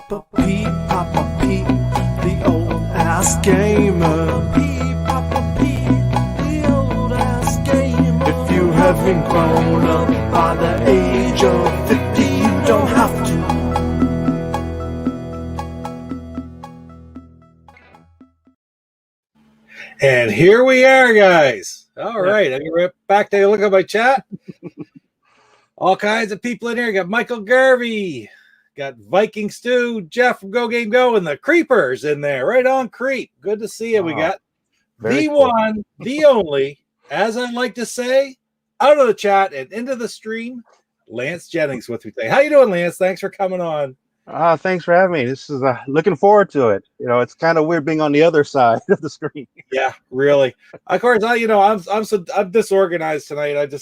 Papa Pete, the old ass gamer. Papa Pete, the old ass gamer. If you haven't grown up by the age of 50, you don't have to. And here we are, guys. All right, I get right back. Take a look at my chat. All kinds of people in here. Got Michael Garvey, got Viking Stew, Jeff from Go Game Go, and the Creepers in there. Right on, Creep. Good to see you. We got the cool. one, the only, as I like to say, out of the chat and into the stream, Lance Jennings with me today. How you doing, Lance? Thanks for coming on. Thanks for having me. This is looking forward to it. You know, it's kind of weird being on the other side of the screen. Yeah, really. Of course, I'm disorganized tonight.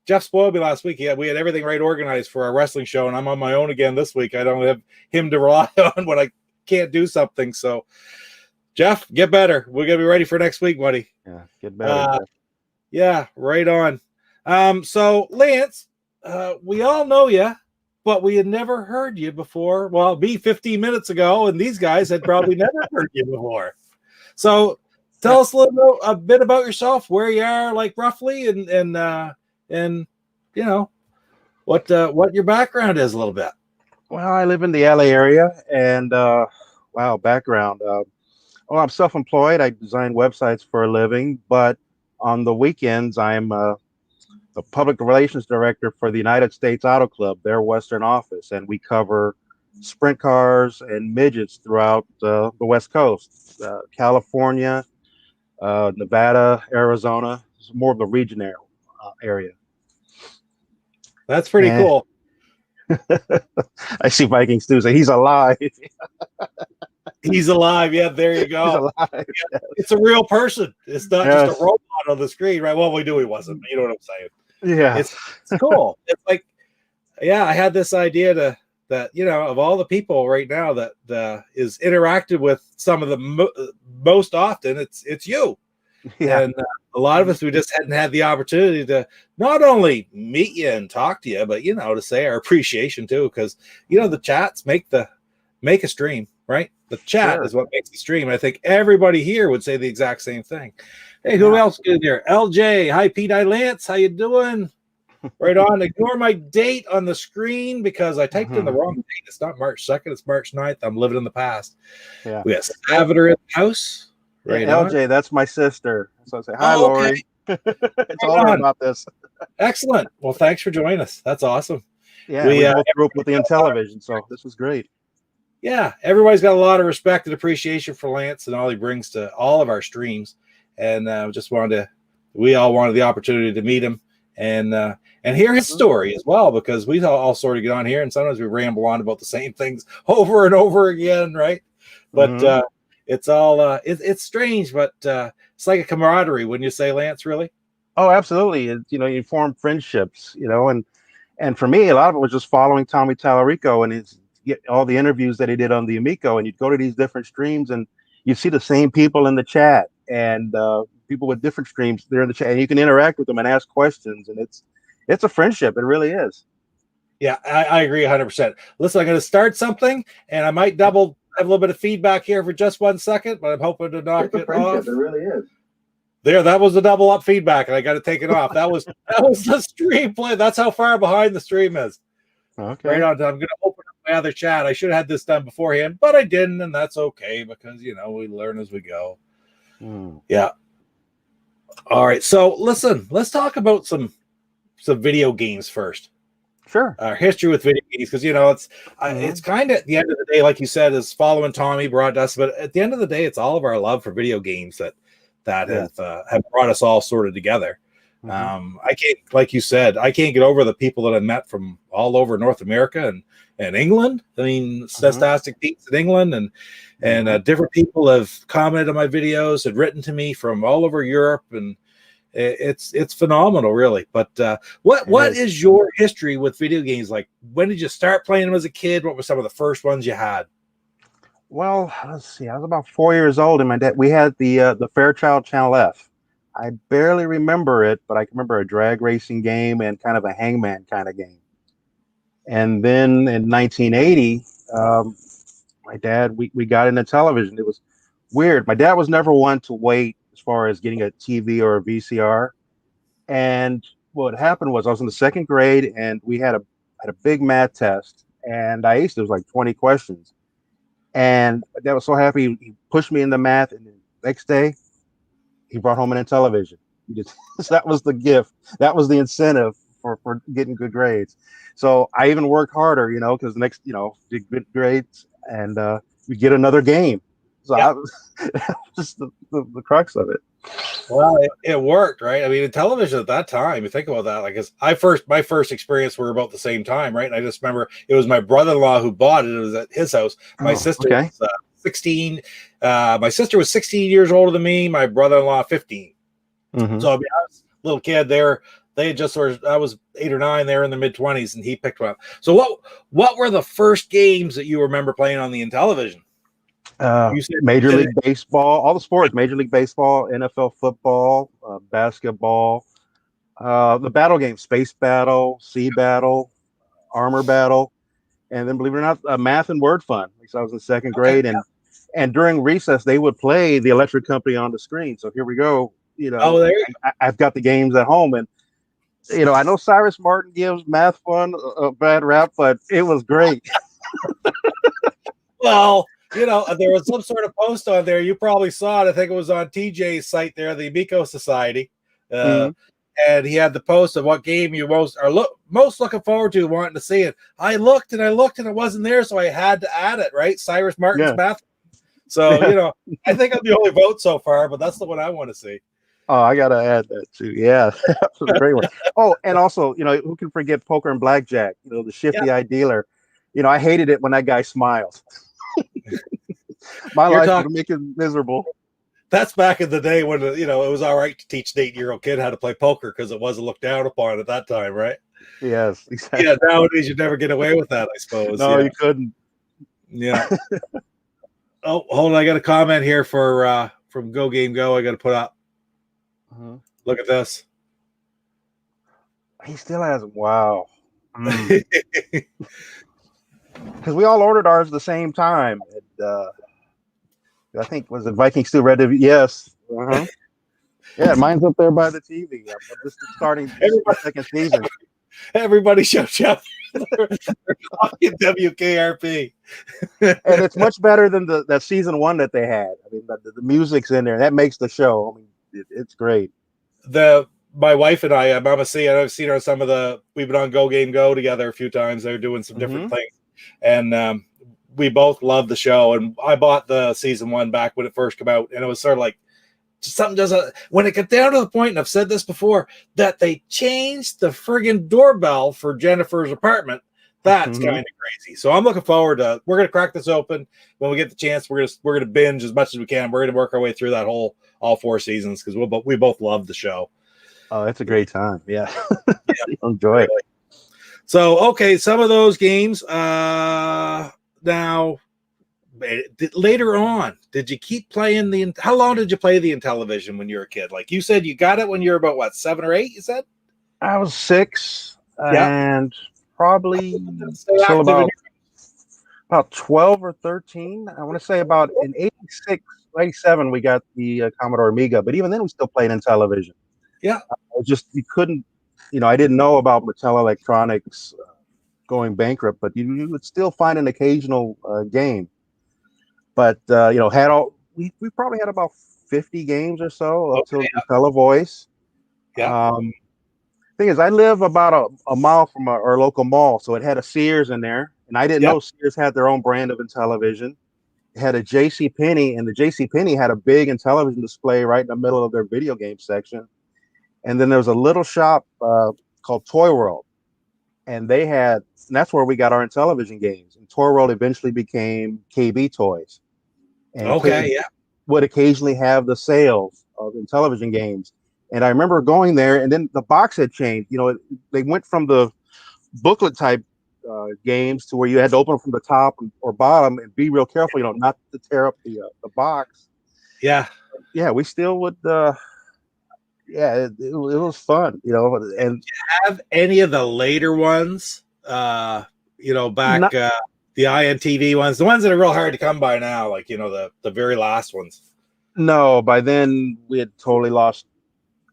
Jeff spoiled me last week. We had everything right organized for our wrestling show, and I'm on my own again this week. I don't have him to rely on when I can't do something. So, Jeff, get better. We're gonna be ready for next week, buddy. Yeah, get better. Yeah, right on. So Lance, we all know you, but we had never heard you before. Well, me 15 minutes ago, and these guys had probably never heard you before. So, tell us a bit about yourself, where you are, like roughly, and you know what your background is a little bit. Well, I live in the LA area, and background. I'm self-employed. I design websites for a living, but on the weekends, I'm the public relations director for the United States Auto Club, their Western office, and we cover sprint cars and midgets throughout the West Coast, California, Nevada, Arizona. It's more of the region area. That's pretty cool. I see Viking Stew say he's alive. He's alive. Yeah, there you go. He's alive. Yeah, it's a real person. It's not just a robot on the screen, right? Well, we knew he wasn't. You know what I'm saying? Yeah, it's cool. It's like, yeah, I had this idea that of all the people right now that is interacted with some of the most often, it's you. Yeah. And a lot of us, we just hadn't had the opportunity to not only meet you and talk to you, but to say our appreciation too, because the chats make a stream, right? The chat is what makes the stream. I think everybody here would say the exact same thing. Hey, who else is here? LJ, hi Pete, hi Lance, how you doing? Right on. Ignore my date on the screen because I typed in the wrong date. It's not March 2nd, it's March 9th. I'm living in the past. Yeah. We have Salvador in the house. Right, LJ, that's my sister. So I say, hi, Lori. Okay. It's all about this. Excellent. Well, thanks for joining us. That's awesome. Yeah, we both grew up within television, so this was great. Yeah, everybody's got a lot of respect and appreciation for Lance and all he brings to all of our streams. And we all wanted the opportunity to meet him and hear his story as well, because we all sort of get on here and sometimes we ramble on about the same things over and over again, right? But it's all it's strange, but it's like a camaraderie, wouldn't you say, Lance? Really? Oh, absolutely. You form friendships, and for me, a lot of it was just following Tommy Tallarico and all the interviews that he did on the Amico, and you'd go to these different streams and you see the same people in the chat and people with different streams there in the chat, and you can interact with them and ask questions, and it's a friendship. It really is. Yeah, I agree 100%. Listen, I'm going to start something, and I might have a little bit of feedback here for just 1 second, but I'm hoping to knock it off. It really is. There, that was the double up feedback, and I got to take it off. That was the stream play. That's how far behind the stream is. Okay. Right on. I'm going to open up my other chat. I should have had this done beforehand, but I didn't, and that's okay because we learn as we go. Yeah. All right. So listen, let's talk about some video games first. Sure. Our history with video games, because it's kind of at the end of the day, like you said, is following Tommy brought us, but at the end of the day, it's all of our love for video games that have brought us all sort of together. I can't, like you said, I can't get over the people that I met from all over North America and England. I mean, Fantastic Pete's in England, and different people have commented on my videos and written to me from all over Europe, and it's phenomenal, really. But what is your history with video games? Like, when did you start playing them as a kid? What were some of the first ones you had? Well, let's see. I was about 4 years old, and my dad. We had the Fairchild Channel F. I barely remember it, but I can remember a drag racing game and kind of a hangman kind of game. And then in 1980, my dad, we got into television. It was weird. My dad was never one to wait as far as getting a TV or a VCR. And what happened was I was in the second grade and we had a big math test and I aced it. It was like 20 questions. And my dad was so happy he pushed me into math and the next day he brought home an Intellivision. He just that was the gift. That was the incentive for getting good grades. So I even worked harder, because the next, did good grades and we get another game. So Yeah. that was just the crux of it. Well, it worked, right? I mean, in television at that time, you think about that, like, my first experience were about the same time, right? And I just remember it was my brother-in-law who bought it. It was at his house. My sister was 16. My sister was 16 years older than me. My brother-in-law 15. Mm-hmm. So I mean, I was a little kid there. They had just I was 8 or 9. They were in the mid-20s, and he picked one up. So what were the first games that you remember playing on the Intellivision? Major League Baseball, all the sports, Major League Baseball, NFL football, basketball, the battle games, Space Battle, Sea Battle, Armor Battle, and then believe it or not, math and word fun. So I was in second grade, and during recess they would play the Electric Company on the screen. So here we go. I've got the games at home, and I know Cyrus Martin gives math fun a bad rap, but it was great. Well, there was some sort of post on there. You probably saw it. I think it was on TJ's site there, the Amico Society. And he had the post of what game you most looking forward to, wanting to see it. I looked and it wasn't there, so I had to add it, right? Cyrus Martin's math. So, I think I'm the only vote so far, but that's the one I want to see. Oh, I got to add that too. Yeah, that was a great one. Oh, and also, who can forget poker and blackjack? The shifty-eyed dealer. I hated it when that guy smiled. My life would make it miserable. That's back in the day when, it was all right to teach an 8-year-old kid how to play poker because it wasn't looked down upon at that time, right? Yes, exactly. Yeah, nowadays you'd never get away with that, I suppose. No, you couldn't. Yeah. Oh, hold on. I got a comment here from Go Game Go I got to put up. Look at this. He still has them. Wow. Because we all ordered ours at the same time. I think was it Viking Steel Red Division? Yes. Yeah, mine's up there by the TV. I'm just starting the second season. Everybody shows up. They're talking WKRP. And it's much better than that season 1 that they had. I mean, the music's in there. That makes the show. I mean, it's great. My wife and I, Mama C, and I've seen her on we've been on Go Game Go together a few times. They're doing some different things. And we both love the show. And I bought the season 1 back when it first came out. And it was sort of like, something doesn't, when it got down to the point, and I've said this before, that they changed the friggin' doorbell for Jennifer's apartment. That's kind of crazy. So I'm looking forward to, we're going to crack this open when we get the chance. We're going to binge as much as we can. We're going to work our way through that all 4 seasons because we both love the show. Oh, it's a great time. Yeah. Enjoy it. So, okay. Some of those games, now later on, did you keep playing how long did you play the Intellivision when you were a kid? Like you said, you got it when you were about what, 7 or 8, you said? I was 6 and probably still about 12 or 13. I want to say about in 86, 87, we got the Commodore Amiga, but even then we still played Intellivision. Yeah. You couldn't, I didn't know about Mattel Electronics going bankrupt, but you would still find an occasional game. But we probably had about 50 games or so up to Televoice. Yeah. Thing is, I live about a mile from our local mall, so it had a Sears in there, and I didn't know Sears had their own brand of Intellivision. It had a JCPenney, and the JCPenney had a big Intellivision display right in the middle of their video game section. And then there was a little shop called Toy World, and that's where we got our Intellivision games. And Toy World eventually became KB Toys. And KB would occasionally have the sales of Intellivision games. And I remember going there, and then the box had changed. They went from the booklet type games to where you had to open them from the top or bottom and be real careful, not to tear up the box. Yeah. Yeah, we still would. It was fun, And did you have any of the later ones? Back The INTV ones, the ones that are real hard to come by now, like the very last ones. No, by then we had totally lost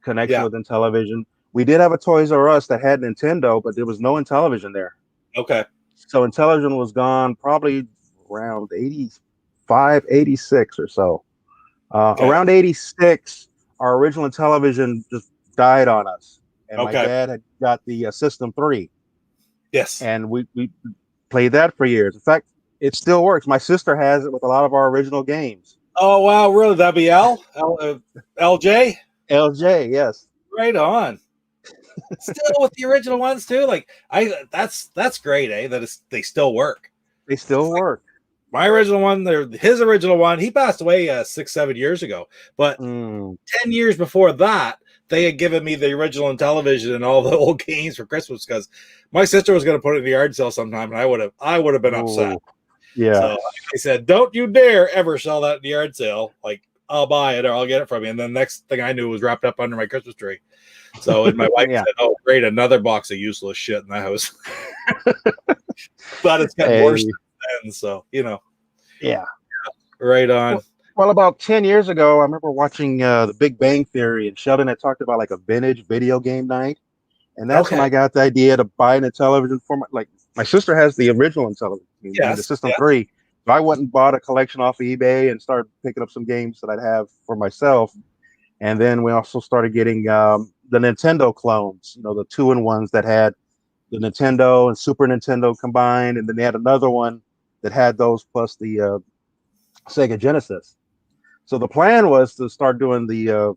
connection Yeah. with Intellivision. We did have a Toys R Us that had Nintendo, but there was no Intellivision there. Okay. So Intellivision was gone probably around 85, 86 or so. Okay. Around 86, our original Intellivision just died on us. And my Okay. dad had got the System 3. Yes. And we played that for years. In fact, it still works. My sister has it with a lot of our original games. Oh wow, really? That'd be LJ? LJ, yes. Right on. Still with the original ones too. Like that's great, eh? They still work. They still work. My original one, his original one, he passed away 6-7 years ago. But 10 years before that, they had given me the original Intellivision and all the old games for Christmas because my sister was going to put it in the yard sale sometime, and I would have been upset. Yeah. So I said, "Don't you dare ever sell that in the yard sale. Like I'll buy it or I'll get it from you." And then the next thing I knew, it was wrapped up under my Christmas tree. So and my wife said, "Oh, great, another box of useless shit in the house." But it's gotten worse then, so Yeah. Right on. Well, about 10 years ago, I remember watching The Big Bang Theory, and Sheldon had talked about like a vintage video game night. And that's when I got the idea to buy a television for my sister has the original Intellivision, the System 3. So I went and bought a collection off of eBay and started picking up some games that I'd have for myself. And then we also started getting the Nintendo clones, the 2-in-1s that had the Nintendo and Super Nintendo combined. And then they had another one that had those plus the Sega Genesis. So the plan was to start doing the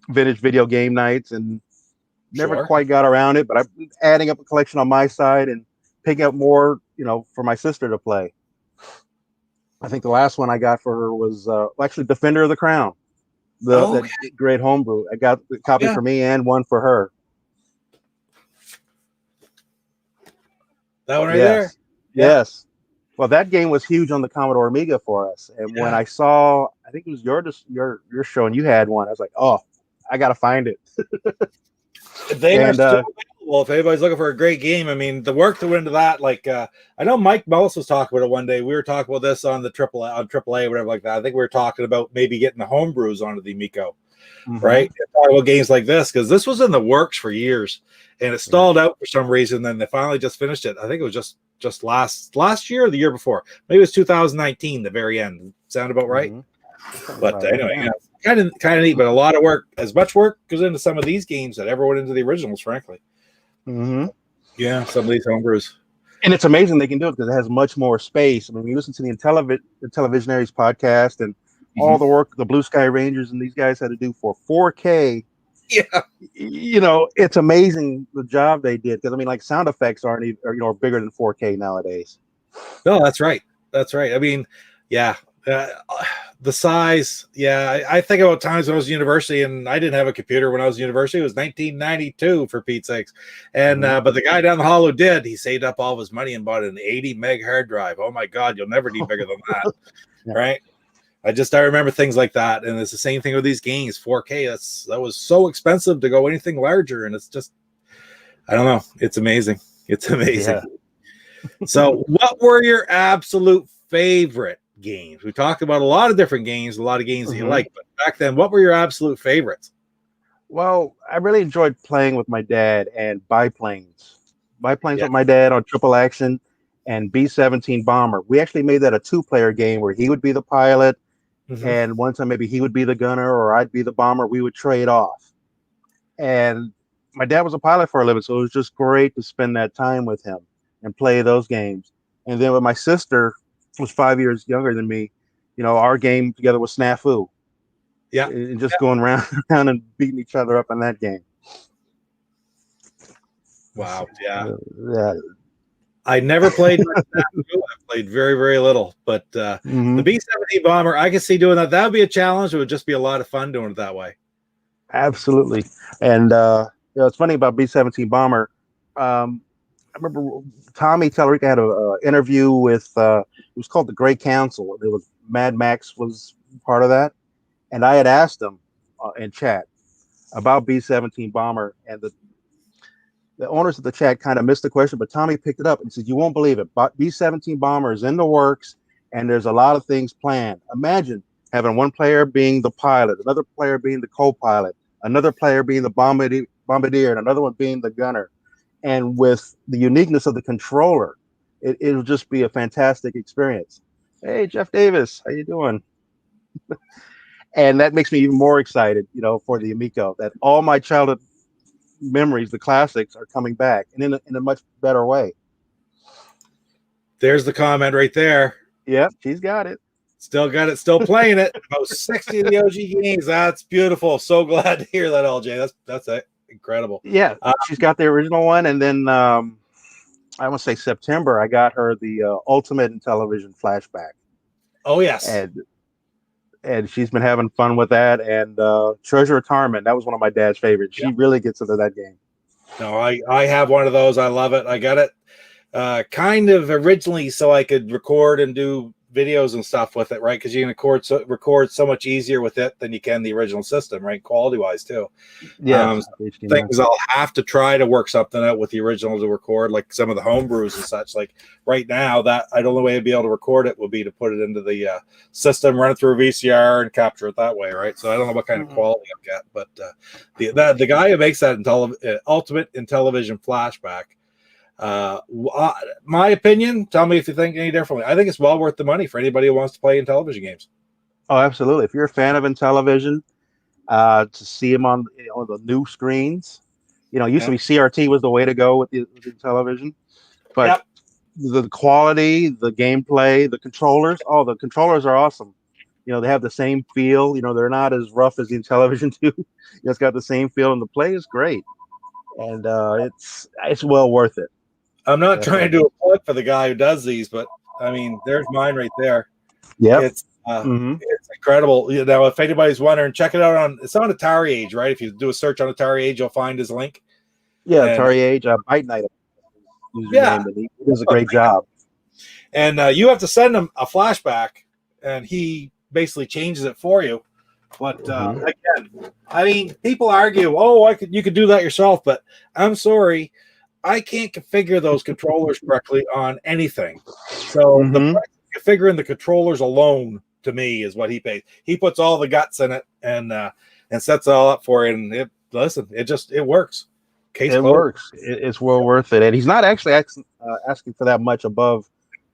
vintage video game nights, and never quite got around it. But I'm adding up a collection on my side and picking up more, for my sister to play. I think the last one I got for her was actually Defender of the Crown, that great homebrew. I got a copy for me and one for her. That one right there? Yes. Well, that game was huge on the Commodore Amiga for us. And when I saw, I think it was your show and you had one, I was like, oh, I got to find it. They are still available if anybody's looking for a great game. I mean, the work that went into that, I know Mike Mullis was talking about it one day. We were talking about this on the AAA, whatever like that. I think we were talking about maybe getting the homebrews onto the Amico, right? And talk about games like this because this was in the works for years and it stalled out for some reason. Then they finally just finished it. I think it was just last year or the year before. Maybe it was 2019, the very end. Sound about right? But anyway, kind of neat, but a lot of work. As much work goes into some of these games that ever went into the originals, frankly. Yeah, some of these homebrews. And it's amazing they can do it because it has much more space. I mean, you listen to the Televisionaries podcast and all the work the Blue Sky Rangers and these guys had to do for 4K. Yeah, it's amazing the job they did because I mean, like sound effects aren't even, bigger than 4K nowadays. No, that's right. I mean, yeah. The size, I think about times when I was in university and I didn't have a computer when I was in university. It was 1992 for Pete's sakes. And but the guy down the hall who did, he saved up all of his money and bought an 80 meg hard drive. Oh my God, you'll never need bigger than that. Right? I remember things like that. And it's the same thing with these games. 4K, that was so expensive to go anything larger. And it's just, I don't know. It's amazing. Yeah. So what were your absolute favorite games? We talked about a lot of different games, a lot of games that you like, but back then, what were your absolute favorites? Well, I really enjoyed playing with my dad and biplanes with my dad on Triple Action and B-17 Bomber. We actually made that a 2-player game where he would be the pilot and one time maybe he would be the gunner or I'd be the bomber. We would trade off. And my dad was a pilot for a living, so it was just great to spend that time with him and play those games. And then with my sister, was 5 years younger than me, our game together was Snafu. Yeah. And just going around and beating each other up in that game. Wow. Yeah. I never played Snafu. I played very, very little, but the B-17 Bomber, I can see doing that. That would be a challenge. It would just be a lot of fun doing it that way. Absolutely. And it's funny about B-17 Bomber. I remember Tommy Tellerica had an interview with it was called the Great Council. It was Mad Max was part of that, and I had asked him in chat about B-17 Bomber, and the owners of the chat kind of missed the question, but Tommy picked it up and said, "You won't believe it. But B-17 bomber is in the works, and there's a lot of things planned. Imagine having one player being the pilot, another player being the co-pilot, another player being the bombardier, and another one being the gunner. And with the uniqueness of the controller, it'll just be a fantastic experience." Hey, Jeff Davis, how you doing? And that makes me even more excited, for the Amico, that all my childhood memories, the classics, are coming back, and in a much better way. There's the comment right there. Yep, she's got it. Still got it. Still playing it. About 60 of the OG games. That's beautiful. So glad to hear that, LJ. That's incredible. Yeah, she's got the original one, and then I want to say September, I got her the Ultimate in Television flashback. Oh yes. And she's been having fun with that. And Treasure of Tarman, that was one of my dad's favorites. She really gets into that game. No, I have one of those. I love it. I got it kind of originally so I could record and do videos and stuff with it, right? Because you can record so much easier with it than you can the original system, right? Quality wise too. Yeah. Things I'll have to try to work something out with the original to record, like some of the homebrews and such. Like right now, that the only way I'd be able to record it would be to put it into the system, run it through a VCR, and capture it that way, right? So I don't know what kind of quality I'll get, but the guy who makes that Ultimate in Television flashback. My opinion, tell me if you think any differently. I think it's well worth the money for anybody who wants to play in television games. Oh, absolutely. If you're a fan of Intellivision, to see them on the new screens, used to be CRT was the way to go with the television, but the quality, the gameplay, the controllers are awesome. They have the same feel. They're not as rough as the Intellivision do. It's got the same feel, and the play is great, and it's well worth it. I'm not trying to do a plug for the guy who does these, but I mean, there's mine right there. Yeah, it's incredible. If anybody's wondering, check it out it's on Atari Age, right? If you do a search on Atari Age, you'll find his link. Yeah, Atari Age, Bite Night. Yeah, he does a great job. And you have to send him a flashback, and he basically changes it for you. But again, I mean, people argue, you could do that yourself, but I'm sorry. I can't configure those controllers correctly on anything. So the price of configuring the controllers alone, to me, is what he pays. He puts all the guts in it and sets it all up for it. And it works. It works. It's well worth it. And he's not actually asking for that much above,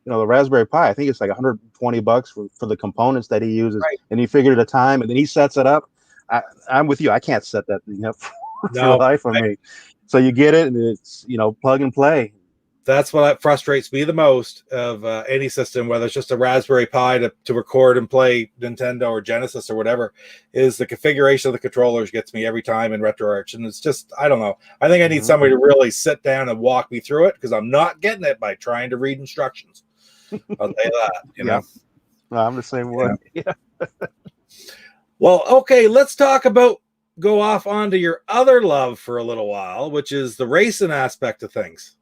the Raspberry Pi. I think it's like $120 for the components that he uses. Right. And he figured a time, and then he sets it up. I'm with you. I can't set that thing up for the life of me. So you get it, and it's plug and play. That's what frustrates me the most of any system, whether it's just a Raspberry Pi to record and play Nintendo or Genesis or whatever, is the configuration of the controllers gets me every time in RetroArch. And it's just, I don't know. I think I need somebody to really sit down and walk me through it, because I'm not getting it by trying to read instructions. I'll tell you that, No, I'm the same way. Yeah. Well, okay, let's go off onto your other love for a little while, which is the racing aspect of things.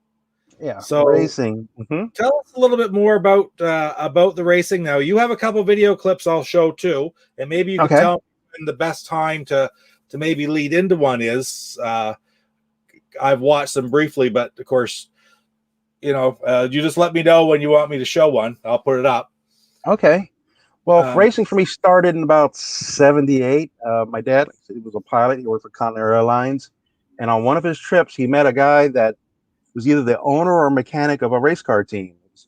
Yeah. So racing. Tell us a little bit more about the racing. Now, you have a couple video clips I'll show too, and maybe you can tell me when the best time to maybe lead into one is. I've watched them briefly, but of course, you just let me know when you want me to show one. I'll put it up. Okay. Well, racing for me started in about 78. My dad, he was a pilot. He worked for Continental Airlines. And on one of his trips, he met a guy that was either the owner or mechanic of a race car team. His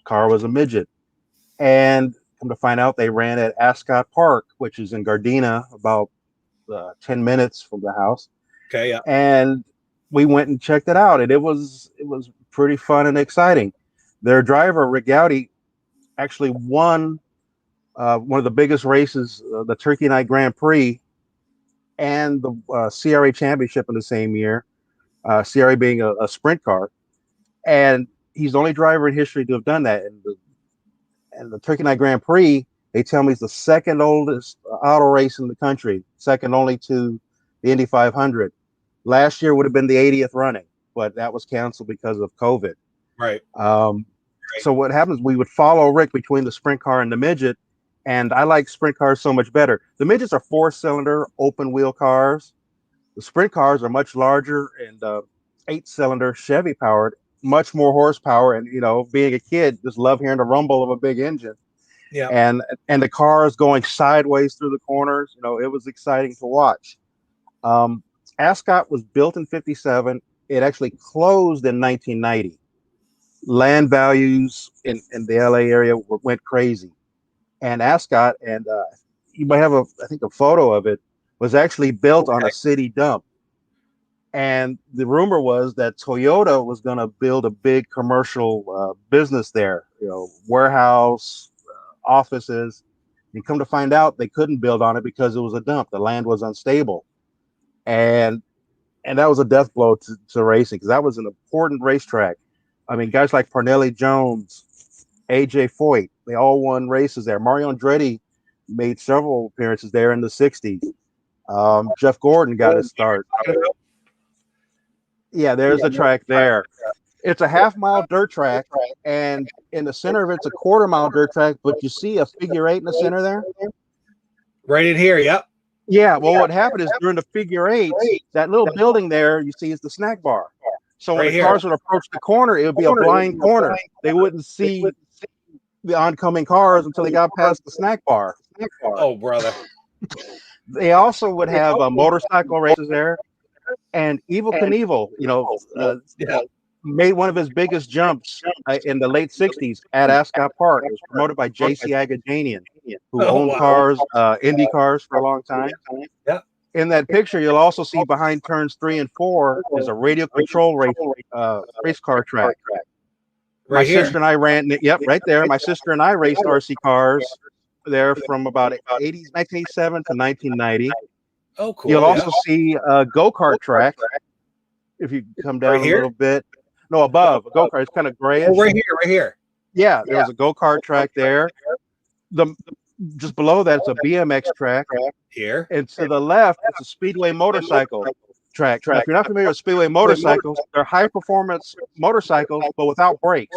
car was a midget. And come to find out, they ran at Ascot Park, which is in Gardena, about 10 minutes from the house. Okay, yeah. And we went and checked it out. And it was pretty fun and exciting. Their driver, Rick Gowdy, actually won one of the biggest races, the Turkey Night Grand Prix, and the CRA Championship in the same year, CRA being a sprint car. And he's the only driver in history to have done that. And the Turkey Night Grand Prix, they tell me, is the second oldest auto race in the country, second only to the Indy 500. Last year would have been the 80th running, but that was canceled because of COVID. Right. So what happens, we would follow Rick between the sprint car and the midget. And I like sprint cars so much better. The midgets are 4-cylinder open wheel cars. The sprint cars are much larger and 8-cylinder Chevy powered, much more horsepower. And being a kid, just love hearing the rumble of a big engine. Yeah. And the cars going sideways through the corners. It was exciting to watch. Ascot was built in '57. It actually closed in 1990. Land values in the LA area went crazy, and Ascot, and you might have I think a photo of it, was actually built on a city dump. And the rumor was that Toyota was going to build a big commercial business there, warehouse, offices. You come to find out they couldn't build on it because it was a dump. The land was unstable, and that was a death blow to racing, because that was an important racetrack. I mean, guys like Parnelli Jones, AJ Foyt, they all won races there. Mario Andretti made several appearances there in the '60s. Jeff Gordon got his start. Yeah, there's a track there. It's a half-mile dirt track, and in the center of it's a quarter-mile dirt track, but you see a figure 8 in the center there? Right in here, yep. Yeah, well, what happened is during the figure 8s, that little building there you see is the snack bar. So when the cars would approach the corner, it would be a blind corner. They wouldn't see the oncoming cars until they got past the snack bar. Oh, brother. They also would have motorcycle races there. And Evel Knievel, made one of his biggest jumps in the late '60s at Ascot Park. It was promoted by J.C. Agajanian, who owned cars, Indy cars for a long time. Yeah. In that picture, you'll also see behind turns 3 and 4 is a radio control race car track. My sister and I ran, right there. My sister and I raced RC cars there from about 1987 to 1990. Oh, cool. You'll also see a go-kart track if you come down a little bit. No, above. A go-kart. It's kind of grayish. Oh, right here. Yeah, there was a go-kart track there. Just below that, it's a BMX track. Here. And to the left, it's a speedway motorcycle track. Now, if you're not familiar with speedway motorcycles, they're high-performance motorcycles, but without brakes.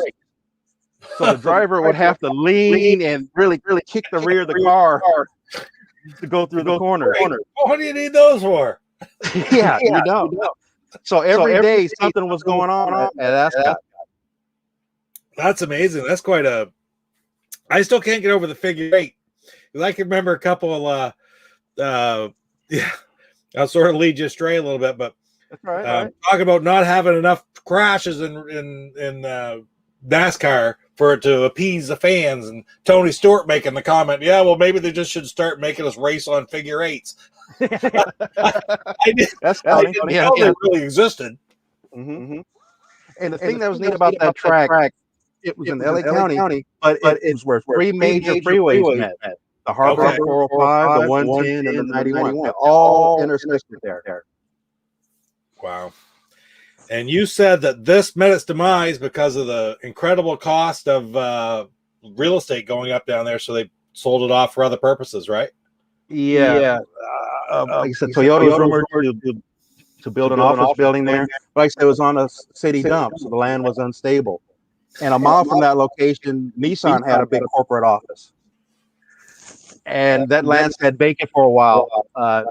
So the driver would have to lean and really kick the rear of the car to go through the corner. What do you need those for? Yeah, you don't. So every day something was going on at Ascot. That's amazing. That's quite a. I still can't get over the figure 8. I can remember a couple of. I'll sort of lead you astray a little bit, but that's right. Talk about not having enough crashes in NASCAR for it to appease the fans, and Tony Stewart making the comment, "Yeah, well, maybe they just should start making us race on figure 8s." I didn't know they really existed. Mm-hmm. And the thing that was neat about that track, it was in LA County, but it was where 3 major freeways met. The Harbor 405, the 110, and the 91. They all intersected there. Wow. And you said that this met its demise because of the incredible cost of real estate going up down there, so they sold it off for other purposes, right? Yeah. Like I said, Toyota was rumored to build an office building there. Like I said, it was on a city dump, so the land was unstable. And a mile from that location, Nissan had a big corporate office. And that land sat vacant for a while.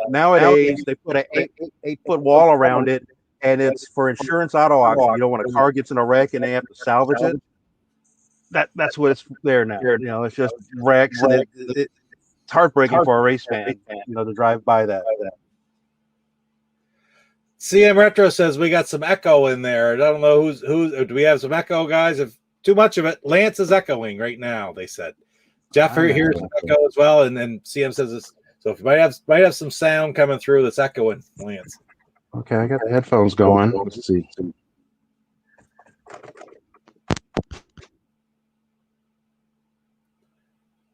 Nowadays, they put an 8-foot wall around it, and it's for insurance auto auction. When a car gets in a wreck and they have to salvage it, that's what it's there now. It's just wrecks, and it's heartbreaking for a race fan, to drive by that. CM Retro says we got some echo in there. I don't know who's. Do we have some echo, guys? If too much of it, Lance is echoing right now. They said Jeff here's some echo as well, and then CM says this. So if you might have some sound coming through that's echoing, Lance. Okay, I got the headphones going. Let's see.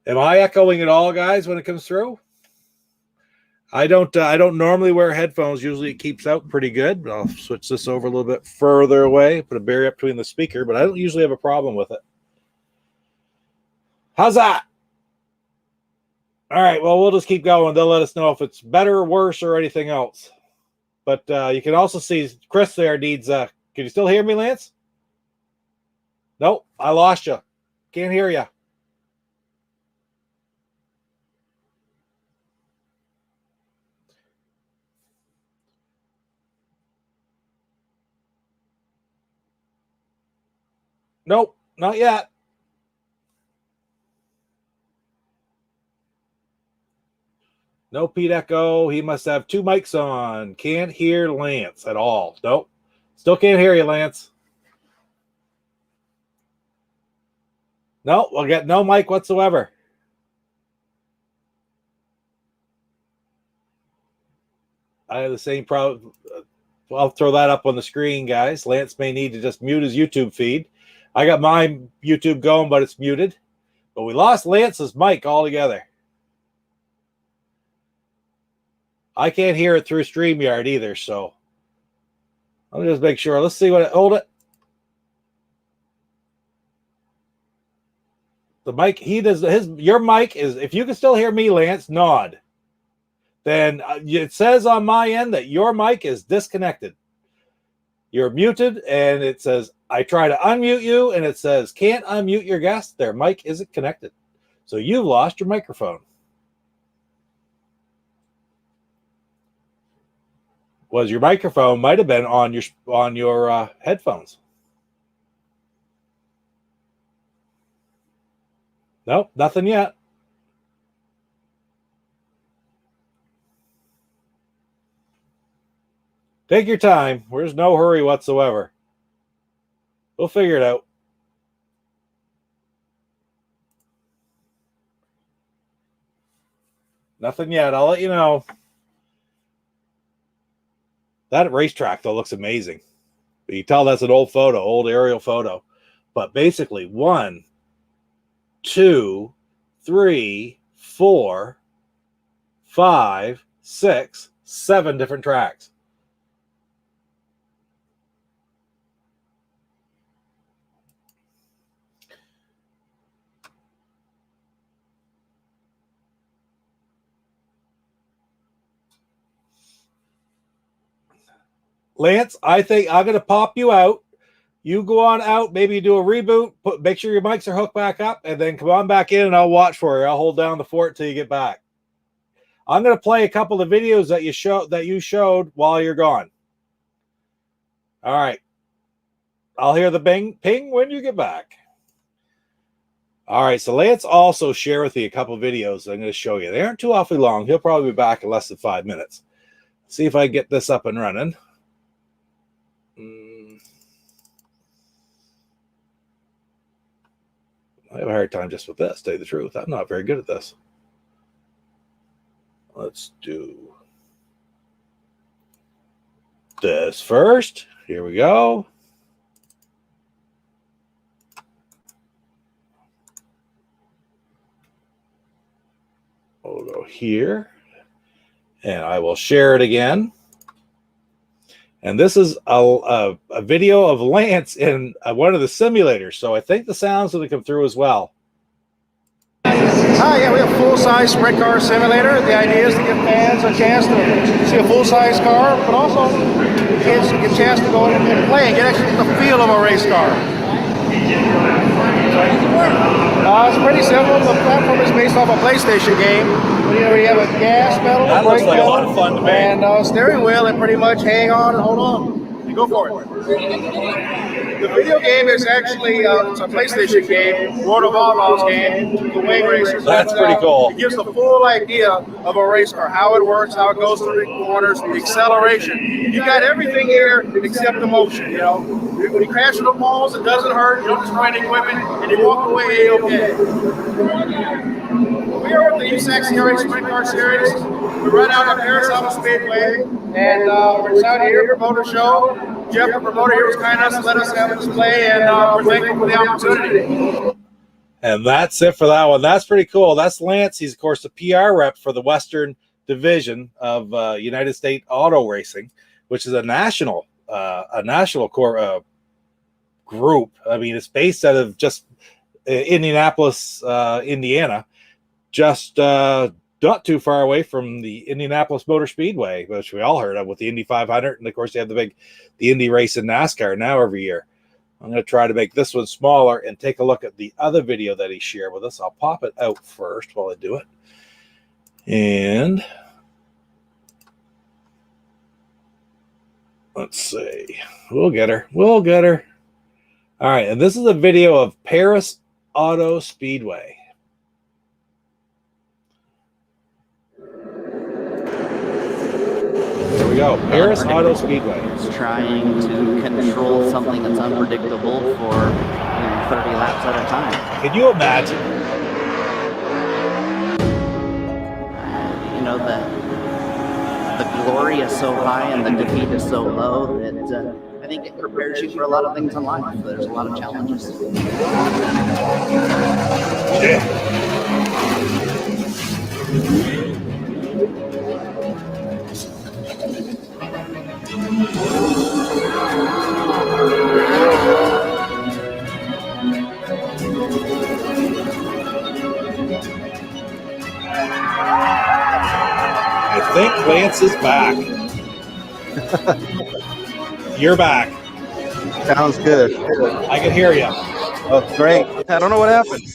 Am I echoing at all, guys, when it comes through? I don't normally wear headphones. Usually it keeps out pretty good, but I'll switch this over a little bit further away, put a barrier up between the speaker, but I don't usually have a problem with it. How's that? All right, well, we'll just keep going. They'll let us know if it's better, worse, or anything else. But you can also see Chris there needs. Can you still hear me, Lance? Nope, I lost you. Can't hear you. Nope, not yet. No Pete Echo. He must have 2 mics on. Can't hear Lance at all. Nope. Still can't hear you, Lance. No, we'll get no mic whatsoever. I have the same problem. I'll throw that up on the screen, guys. Lance may need to just mute his YouTube feed. I got my YouTube going, but it's muted. But we lost Lance's mic altogether. I can't hear it through StreamYard either, so let me just make sure. Let's see what it. Hold it. The mic, he does his. Your mic is. If you can still hear me, Lance, nod. Then it says on my end that your mic is disconnected. You're muted, and it says I try to unmute you, and it says can't unmute your guest. Their mic isn't connected, so you've lost your microphone. Was your microphone might have been on your headphones? Nope, nothing yet. Take your time. There's no hurry whatsoever. We'll figure it out. Nothing yet. I'll let you know. That racetrack, though, looks amazing. You can tell that's an old photo, old aerial photo. But basically, 1, 2, 3, 4, 5, 6, 7 different tracks. Lance, I think I'm going to pop you out. You go on out, maybe do a reboot, make sure your mics are hooked back up, and then come on back in and I'll watch for you. I'll hold down the fort till you get back. I'm going to play a couple of videos that you showed while you're gone. All right. I'll hear the ping when you get back. All right, so Lance also share with you a couple of videos I'm going to show you. They aren't too awfully long. He'll probably be back in less than 5 minutes. See if I can get this up and running. I have a hard time just with this, to tell you the truth. I'm not very good at this. Let's do this first. Here we go. We'll go here. And I will share it again. And this is a video of Lance in one of the simulators. So I think the sound's going to come through as well. Yeah, we have a full-size sprint car simulator. The idea is to give fans a chance to see a full-size car, but also kids get a chance to go and play and get the feel of a race car. It's pretty simple. The platform is based off a PlayStation game. We have a gas pedal, that looks like a lot of fun to me. And steering wheel, and pretty much hang on and hold on. You go for it. The video game is actually it's a PlayStation game, World of Outlaws game, the wing racers. That's pretty cool. It gives the full idea of a race car, how it works, how it goes through the corners, the acceleration. You got everything here except the motion. You know, when you crash into walls, it doesn't hurt. You don't destroy any equipment, and you walk away okay. We are with the USAC Series Sprint Car Series. We run out of Arizona Speedway, and we're out here to promote a show. Jeff, the promoter here, was kind enough to let us have a display, and we're thankful for the opportunity. And that's it for that one. That's pretty cool. That's Lance. He's, of course, the PR rep for the Western Division of United States Auto Racing, which is a national core group. I mean, it's based out of just Indianapolis, Indiana, just not too far away from the Indianapolis Motor Speedway, which we all heard of with the Indy 500. And, of course, they have the Indy race in NASCAR now every year. I'm going to try to make this one smaller and take a look at the other video that he shared with us. I'll pop it out first while I do it. And let's see. We'll get her. We'll get her. All right, and this is a video of Paris Auto Speedway. There we go, Paris Auto Speedway. It's trying to control something that's unpredictable for 30 laps at a time. Can you imagine? The glory is so high and the defeat is so low that I think it prepares you for a lot of things in life. There's a lot of challenges. I think Lance is back. You're back. Sounds good. I can hear you. Oh, great. I don't know what happened.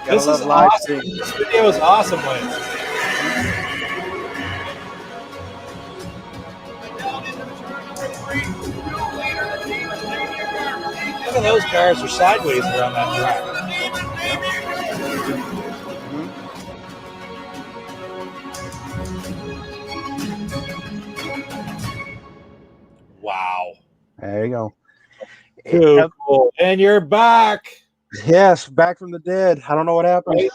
This is awesome. This video is awesome, Lance. Look at those cars are sideways around that track. Wow. There you go. Too cool. And you're back. Yes, back from the dead. I don't know what happened.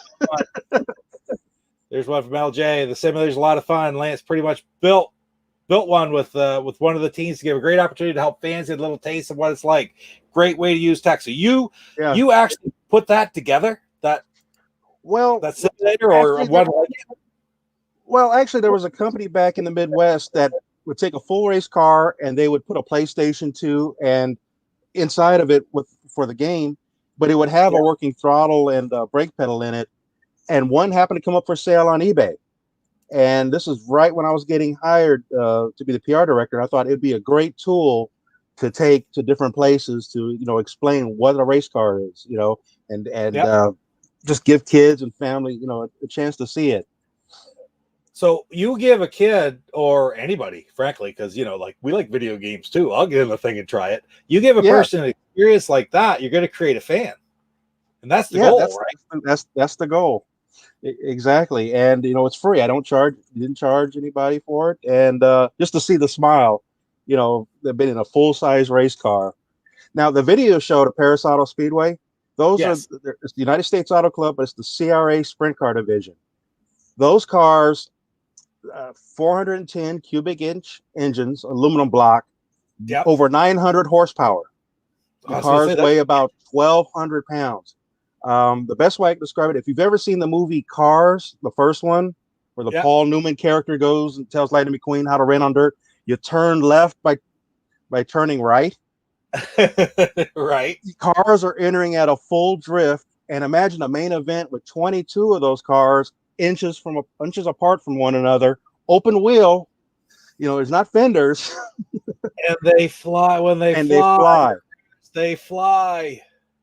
There's one from LJ. The simulator's a lot of fun. Lance pretty much built one with one of the teams to give a great opportunity to help fans get a little taste of what it's like. Great way to use tech. So you actually put that together? That simulator or actually, what? Well, actually, there was a company back in the Midwest that would take a full race car and they would put a PlayStation 2 and inside of it for the game, but it would have a working throttle and a brake pedal in it. And one happened to come up for sale on eBay. And this is right when I was getting hired to be the PR director. I thought it'd be a great tool to take to different places to, explain what a race car is, and just give kids and family, a chance to see it. So you give a kid or anybody, frankly, because we like video games too. I'll give them a thing and try it. You give a person an experience like that, you're going to create a fan, and that's the goal, right? That's the goal, exactly. And it's free. I didn't charge anybody for it, and just to see the smile, they've been in a full size race car. Now the video showed at Paris Auto Speedway. It's the United States Auto Club, but it's the CRA Sprint Car division. Those cars. 410 cubic inch engines, aluminum block, over 900 horsepower. The cars weigh about 1,200 pounds. The best way I can describe it, if you've ever seen the movie Cars, the first one, where the Paul Newman character goes and tells Lightning McQueen how to run on dirt, you turn left by turning right. Right. Cars are entering at a full drift, and imagine a main event with 22 of those cars inches apart from one another, open wheel, it's not fenders. And they fly when they fly. They fly.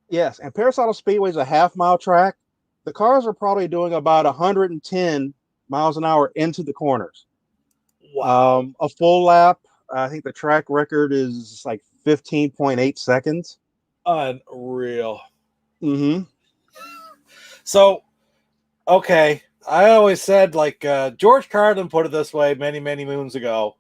Yes, and Paris Auto Speedway is a half-mile track. The cars are probably doing about 110 miles an hour into the corners. Wow. A full lap, I think the track record is like 15.8 seconds. Unreal. Mm-hmm. So, okay. I always said, George Carlin put it this way many, many moons ago,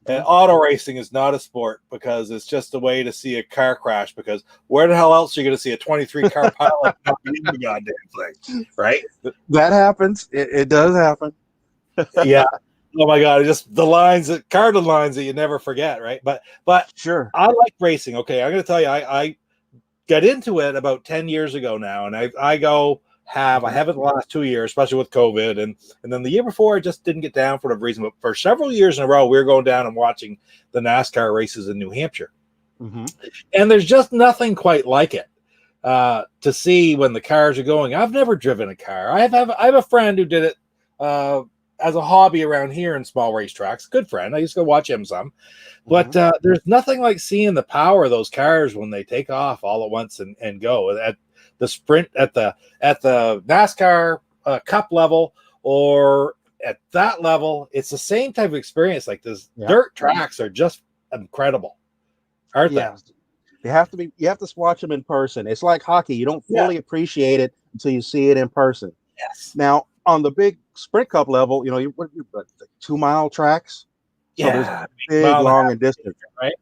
and auto racing is not a sport because it's just a way to see a car crash, because where the hell else are you going to see a 23-car pilot not in the goddamn thing, right? That happens. It does happen. Yeah. Oh, my God. It's just the Carlin lines that you never forget, right? But sure. I like racing. Okay, I'm going to tell you, I got into it about 10 years ago now, and I haven't the last 2 years, especially with COVID. And then the year before, I just didn't get down for whatever reason. But for several years in a row, we were going down and watching the NASCAR races in New Hampshire. Mm-hmm. And there's just nothing quite like it to see when the cars are going. I've never driven a car. I have a friend who did it as a hobby around here in small racetracks. Good friend. I used to go watch him some. But there's nothing like seeing the power of those cars when they take off all at once and go. At the sprint at the NASCAR Cup level or at that level, it's the same type of experience. Like this dirt tracks are just incredible, aren't they? You have to watch them in person. It's like hockey. You don't fully appreciate it until you see it in person. Yes. Now, on the big sprint cup level, you what 2-mile tracks. So there's big, long, and distance, right?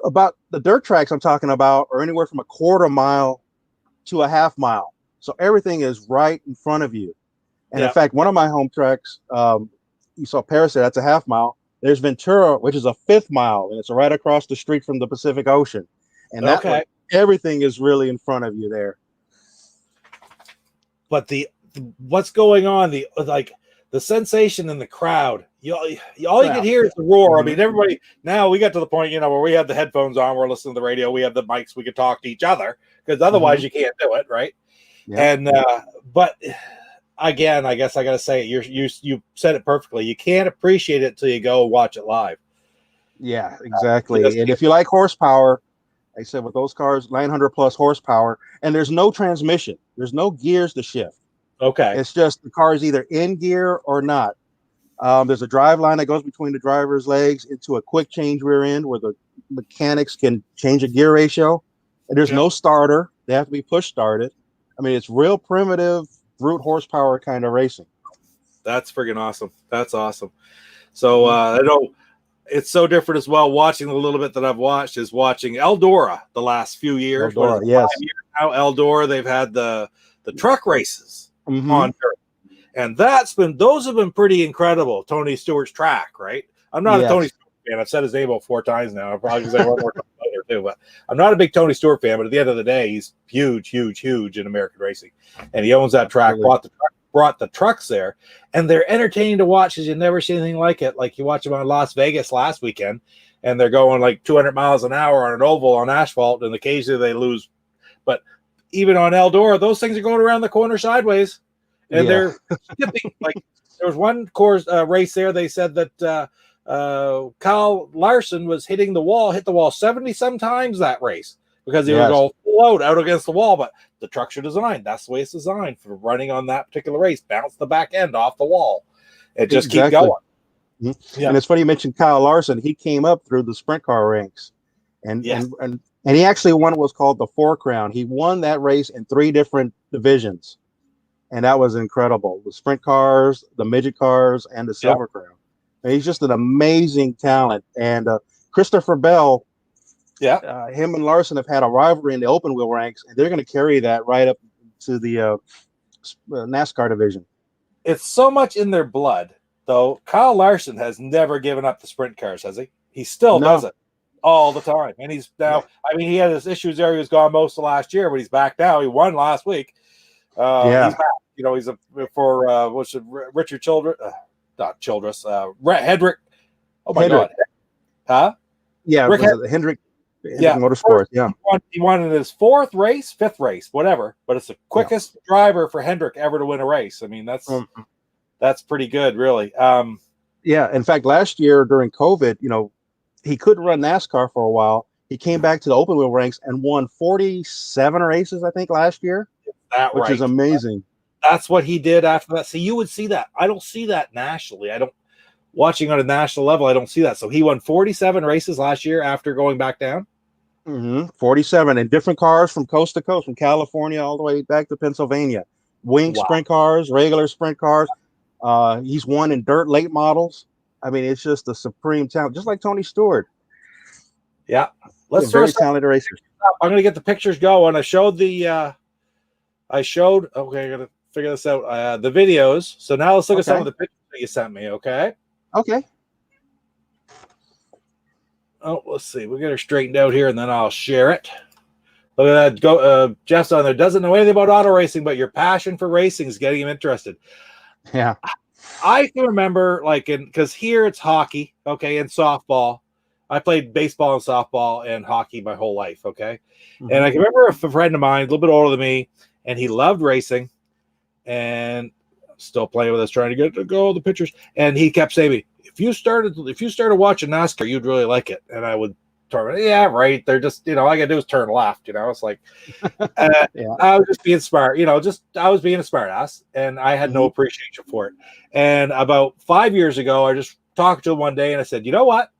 About the dirt tracks I'm talking about are anywhere from a quarter mile to a half mile. So everything is right in front of you. And in fact, one of my home tracks, you saw Paris there, that's a half mile. There's Ventura, which is a 5th mile, and it's right across the street from the Pacific Ocean. And that one, everything is really in front of you there. But what's going on, the sensation in the crowd, all you can hear is the roar. I mean, everybody, now we got to the point, where we have the headphones on, we're listening to the radio, we have the mics, we can talk to each other, because otherwise you can't do it, right? And but again, I guess I got to say it. You said it perfectly. You can't appreciate it till you go watch it live. Yeah, exactly. And if you like horsepower, like I said, with those cars, 900 plus horsepower, and there's no transmission, there's no gears to shift. Okay, it's just the car is either in gear or not. There's a drive line that goes between the driver's legs into a quick change rear end where the mechanics can change a gear ratio. And there's no starter; they have to be push started. I mean, it's real primitive, brute horsepower kind of racing. That's friggin' awesome. That's awesome. So I know it's so different as well. Watching the little bit that I've watched is watching Eldora the last few years. Eldora, yes. 5 years now, Eldora, they've had the truck races on dirt. And those have been pretty incredible. Tony Stewart's track, right? I'm not a Tony Stewart fan. I've said his name about 4 times now. I'll probably say one more time later too, but I'm not a big Tony Stewart fan. But at the end of the day, he's huge in American racing, and he owns that track. Brought the trucks there, and they're entertaining to watch because you never see anything like it. Like you watch them on Las Vegas last weekend, and they're going like 200 miles an hour on an oval on asphalt, and occasionally they lose. But even on Eldora, those things are going around the corner sideways. And they're skipping. Like there was one course race there. They said that Kyle Larson hit the wall 70 some times that race because he would go full out against the wall. But the trucks are designed. That's the way it's designed for running on that particular race. Bounce the back end off the wall and just keep going. Mm-hmm. Yeah. And it's funny you mentioned Kyle Larson. He came up through the sprint car ranks, and he actually won what's called the 4 Crown. He won that race in 3 different divisions. And that was incredible. The sprint cars, the midget cars, and the Silver Crown. And he's just an amazing talent. And Christopher Bell, him and Larson have had a rivalry in the open wheel ranks, and they're going to carry that right up to the NASCAR division. It's so much in their blood, though. Kyle Larson has never given up the sprint cars, has he? He still does it all the time. And he's now, I mean, he had his issues there. He was gone most of last year, but he's back now. He won last week. He's back. He's for Richard Childress, not Childress, Hendrick. Oh my God, huh? Yeah, Hendrick Motorsports. Yeah, he won in his 5th race, whatever. But it's the quickest driver for Hendrick ever to win a race. I mean, that's pretty good, really. In fact, last year during COVID, he couldn't run NASCAR for a while. He came back to the open wheel ranks and won 47 races, I think, last year. Which is amazing. That's what he did after that. So you would see that. I don't see that nationally. Watching on a national level, I don't see that. So he won 47 races last year after going back down. 47 in different cars from coast to coast, from California all the way back to Pennsylvania. Wing sprint cars, regular sprint cars. He's won in dirt late models. I mean, it's just a supreme talent, just like Tony Stewart. Yeah, very talented racers. I'm going to get the pictures going. I showed. Okay, I got to figure this out. The videos. So now let's look at some of the pictures that you sent me. Okay. Oh, let's see. We'll get her straightened out here, and then I'll share it. Look at that. Jeff's on there. Doesn't know anything about auto racing, but your passion for racing is getting him interested. Yeah. I can remember, because here it's hockey, okay, and softball. I played baseball and softball and hockey my whole life, okay? And I can remember a friend of mine, a little bit older than me, and he loved racing, and still playing with us, trying to get to go the pictures. And he kept saying to me, if you started watching NASCAR, you'd really like it. And I would turn, yeah, right. They're just, all I got to do is turn left. It's like, I was just being smart, I was being a smart ass, and I had no appreciation for it. And about 5 years ago, I just talked to him one day, and I said, you know what?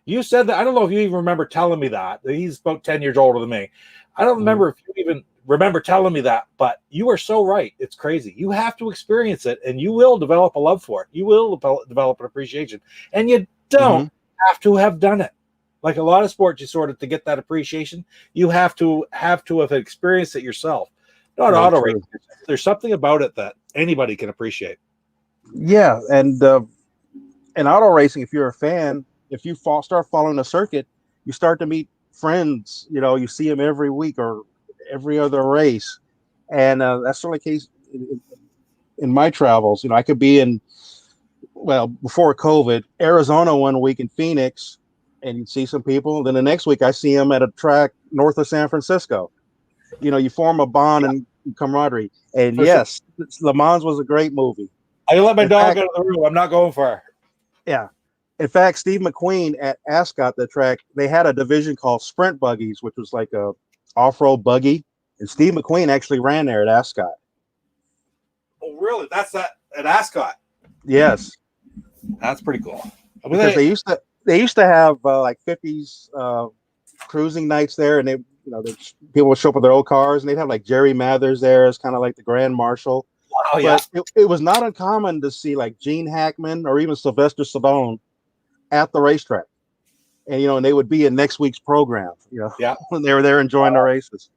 You said that. I don't know if you even remember telling me that. He's about 10 years older than me. I don't remember if you even remember telling me that, but you are so right. It's crazy. You have to experience it, and you will develop a love for it. You will develop an appreciation, and you don't have to have done it. Like a lot of sports, you sort of, to get that appreciation, you have to have experienced it yourself. Not auto racing. There's something about it that anybody can appreciate. Yeah, and auto racing, if you're a fan, if you start following the circuit, you start to meet friends. You know, you see them every week or every other race, and that's sort of the case in my travels. You know, I could be in, well, before COVID, Arizona one week in Phoenix, and you'd see some people. Then the next week, I see them at a track north of San Francisco. You know, you form a bond and camaraderie. And yes, Le Mans was a great movie. I can let my dog out of the room. I'm not going far. Yeah. In fact, Steve McQueen at Ascot, the track, they had a division called Sprint Buggies, which was like a off-road buggy. And Steve McQueen actually ran there at Ascot. Oh, really? That's that at Ascot? Yes. That's pretty cool. Because they used to have like 50s cruising nights there, and people would show up with their old cars, and they'd have like Jerry Mathers there as kind of like the Grand Marshal. Oh, yeah. But it was not uncommon to see like Gene Hackman or even Sylvester Stallone at the racetrack, and and they would be in next week's program. When they were there enjoying the races.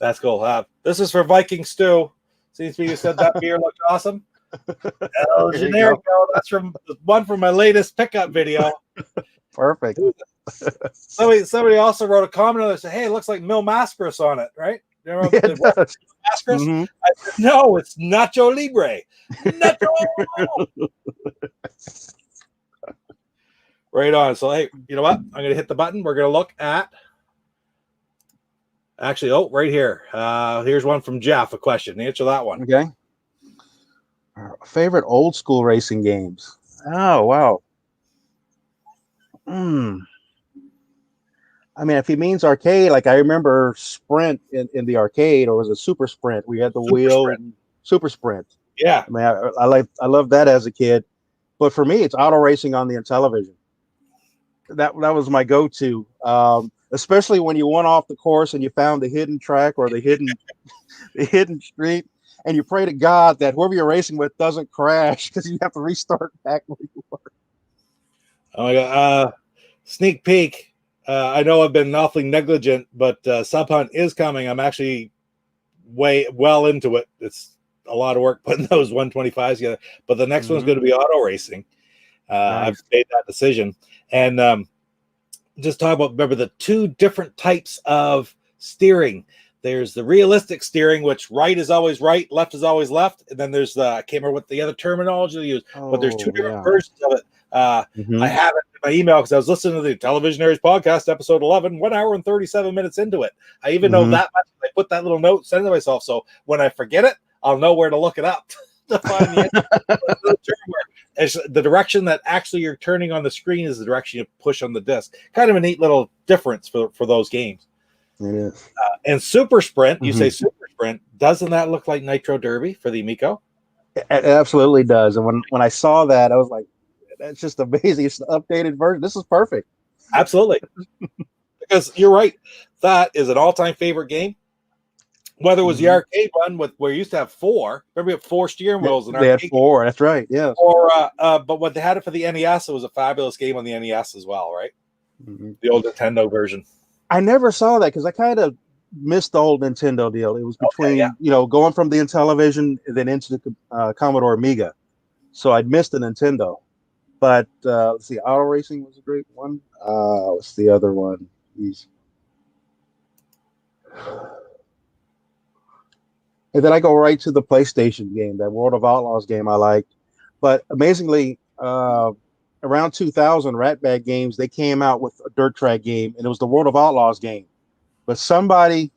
That's cool. This is for Viking Stew. Seems to be you said that beer looked awesome. El Generico. That's from one from my latest pickup video. Perfect. Somebody also wrote a comment on it, said, "Hey, it looks like Mil Mascaras on it, right?" You know, it does. I said, "No, it's Nacho Libre." Nacho. Right on. So, hey, you know what? I'm going to hit the button. We're going to look at. Actually, right here. Here's one from Jeff. A question. Answer that one. Okay. Favorite old school racing games. Oh, wow. I mean, if he means arcade, like I remember Sprint in the arcade, or was it Super Sprint? We had the Super Sprint. Yeah. I mean, I loved that as a kid. But for me, it's auto racing on the Intellivision. That was my go-to. Especially when you went off the course and you found the hidden track or the hidden street, and you pray to God that whoever you're racing with doesn't crash because you have to restart back where you were. Oh my God. Sneak peek. I know I've been awfully negligent, but Sub Hunt is coming. I'm actually way well into it. It's a lot of work putting those 125s together, but the next one's going to be auto racing. Nice. I've made that decision. And just talk about, remember, the two different types of steering. There's the realistic steering, which right is always right, left is always left. And then there's I can't remember what the other terminology they use, but there's two different versions of it. I have it in my email because I was listening to the Televisionaries podcast, episode 11, 1 hour and 37 minutes into it. I even know that much. I put that little note, send it to myself. So when I forget it, I'll know where to look it up to find the direction that actually you're turning on the screen is the direction you push on the disc. Kind of a neat little difference for those games. It is. And Super Sprint, you say Super Sprint, doesn't that look like Nitro Derby for the Amico? It absolutely does. And when I saw that, I was like, that's just amazing. It's the updated version. This is perfect. Absolutely. Because you're right. That is an all-time favorite game. Whether it was the arcade one where you used to have four. Remember, we had 4 steering wheels in arcade. They had 4. That's right. Yeah. Or but when they had it for the NES, it was a fabulous game on the NES as well, right? The old Nintendo version. I never saw that because I kind of missed the old Nintendo deal. It was between going from the Intellivision and then into the Commodore Amiga. So I'd missed the Nintendo. But let's see, auto racing was a great one. What's the other one? And then I go right to the PlayStation game, that World of Outlaws game I liked. But amazingly, around 2000, Ratbag Games, they came out with a dirt track game, and it was the World of Outlaws game. But somebody...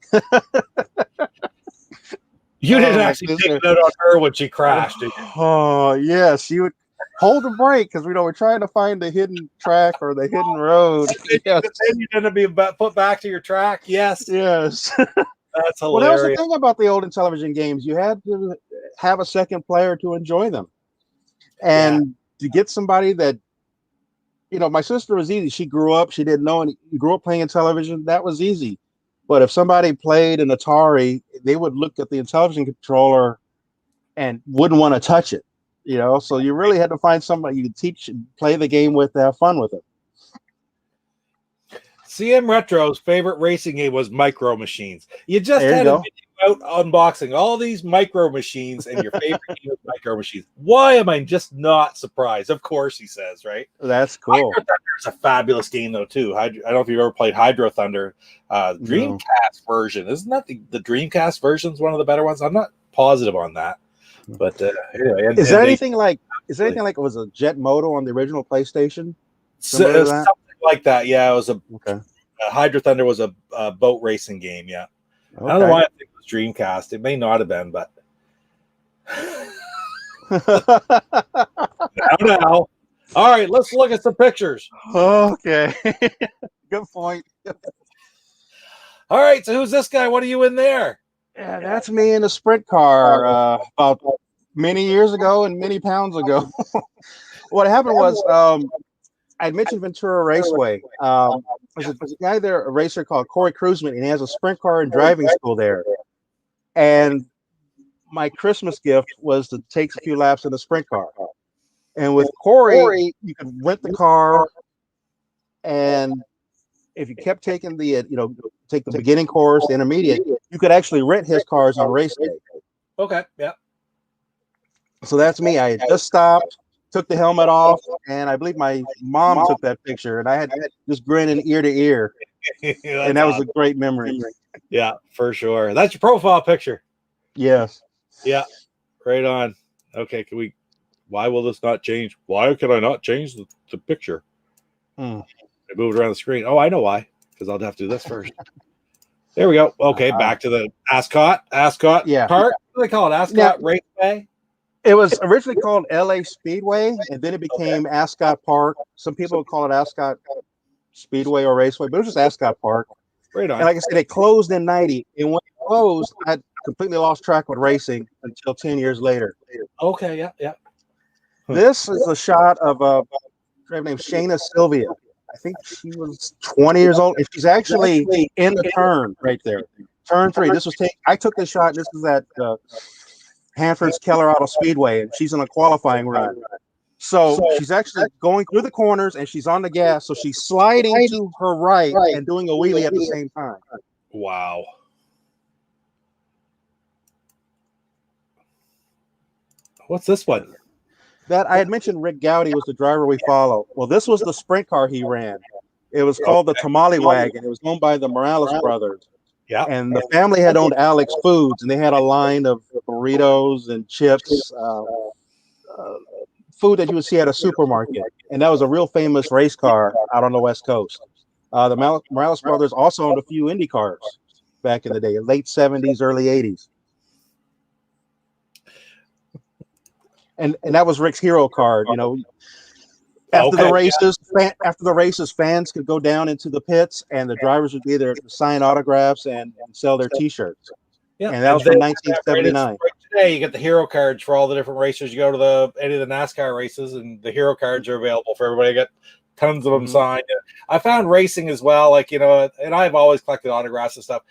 You didn't actually take that on her when she crashed, did you? Oh, yes. She would hold the brake because we're trying to find the hidden track or the hidden road. Yes. Then you're going to be put back to your track. Yes. Yes. That's hilarious. Well, that was the thing about the old Intellivision games. You had to have a second player to enjoy them. And to get somebody that my sister was easy. She grew up. She didn't know any. You grew up playing television. That was easy. But if somebody played an Atari, they would look at the television controller and wouldn't want to touch it. So you really had to find somebody you could teach and play the game with, to have fun with it. CM Retro's favorite racing game was Micro Machines. You just There you had go. a video out unboxing all these Micro Machines, and your favorite game was Micro Machines. Why am I just not surprised? Of course, he says, right? That's cool. Hydro Thunder is a fabulous game, though, too. I don't know if you've ever played Hydro Thunder. Dreamcast version. Isn't that the Dreamcast version is one of the better ones? I'm not positive on that. But anyway. Is there anything like it was a Jet Moto on the original PlayStation? Something like that. Yeah, it was Okay. Hydro Thunder was a boat racing game. Yeah. Okay. I don't know why I think it was Dreamcast. It may not have been, but now. All right, let's look at some pictures. Okay. Good point. All right, so who's this guy? What are you in there? Yeah, that's me in a sprint car about many years ago and many pounds ago. What happened was I'd mentioned Ventura Raceway. There's a guy there, a racer called Corey Cruzman, and he has a sprint car and driving school there. And my Christmas gift was to take a few laps in a sprint car. And with Corey, you could rent the car, and if you kept taking the take the beginning course, the intermediate, you could actually rent his cars on race day. Okay, yeah. So that's me. I had just stopped, took the helmet off, and I believe my mom took that picture, and I had just grinning ear to ear, and that was a great memory. Yeah, for sure. That's your profile picture. Yes. Yeah, right on. Okay, why will this not change? Why can I not change the picture? I moved around the screen. Oh, I know why. Because I'll have to do this first. There we go. Okay, back to the Ascot Yeah. Park. What do they call it? Ascot Raceway? It was originally called LA Speedway, and then it became Ascot Park. Some people would call it Ascot Speedway or Raceway, but it was just Ascot Park. Right on. And like I said, it closed in 90. And when it closed, I completely lost track with racing until 10 years later. Okay, yeah. This is a shot of a driver named Shayna Sylvia. I think she was 20 years old. And she's actually in the turn right there. Turn 3. This was I took this shot. This is at Hanford's Keller Auto Speedway, and she's in a qualifying run. So she's actually going through the corners, and she's on the gas. So she's sliding to her right and doing a wheelie at the same time. Wow. What's this one? That I had mentioned Rick Gowdy was the driver we follow. Well, this was the sprint car he ran. It was called the Tamale Wagon. It was owned by the Morales brothers. Yeah. And the family had owned Alex Foods, and they had a line of burritos and chips, food that you would see at a supermarket. And that was a real famous race car out on the West Coast. The Morales brothers also owned a few Indy cars back in the day, late 70s, early 80s. And that was Rick's hero card. After the races, fans could go down into the pits, and the drivers would be there to sign autographs and sell their T-shirts. Yeah, and that was from 1979. Right today, you get the hero cards for all the different racers. You go to any of the NASCAR races, and the hero cards are available for everybody. I got tons of them signed. I found racing as well, and I've always collected autographs and stuff.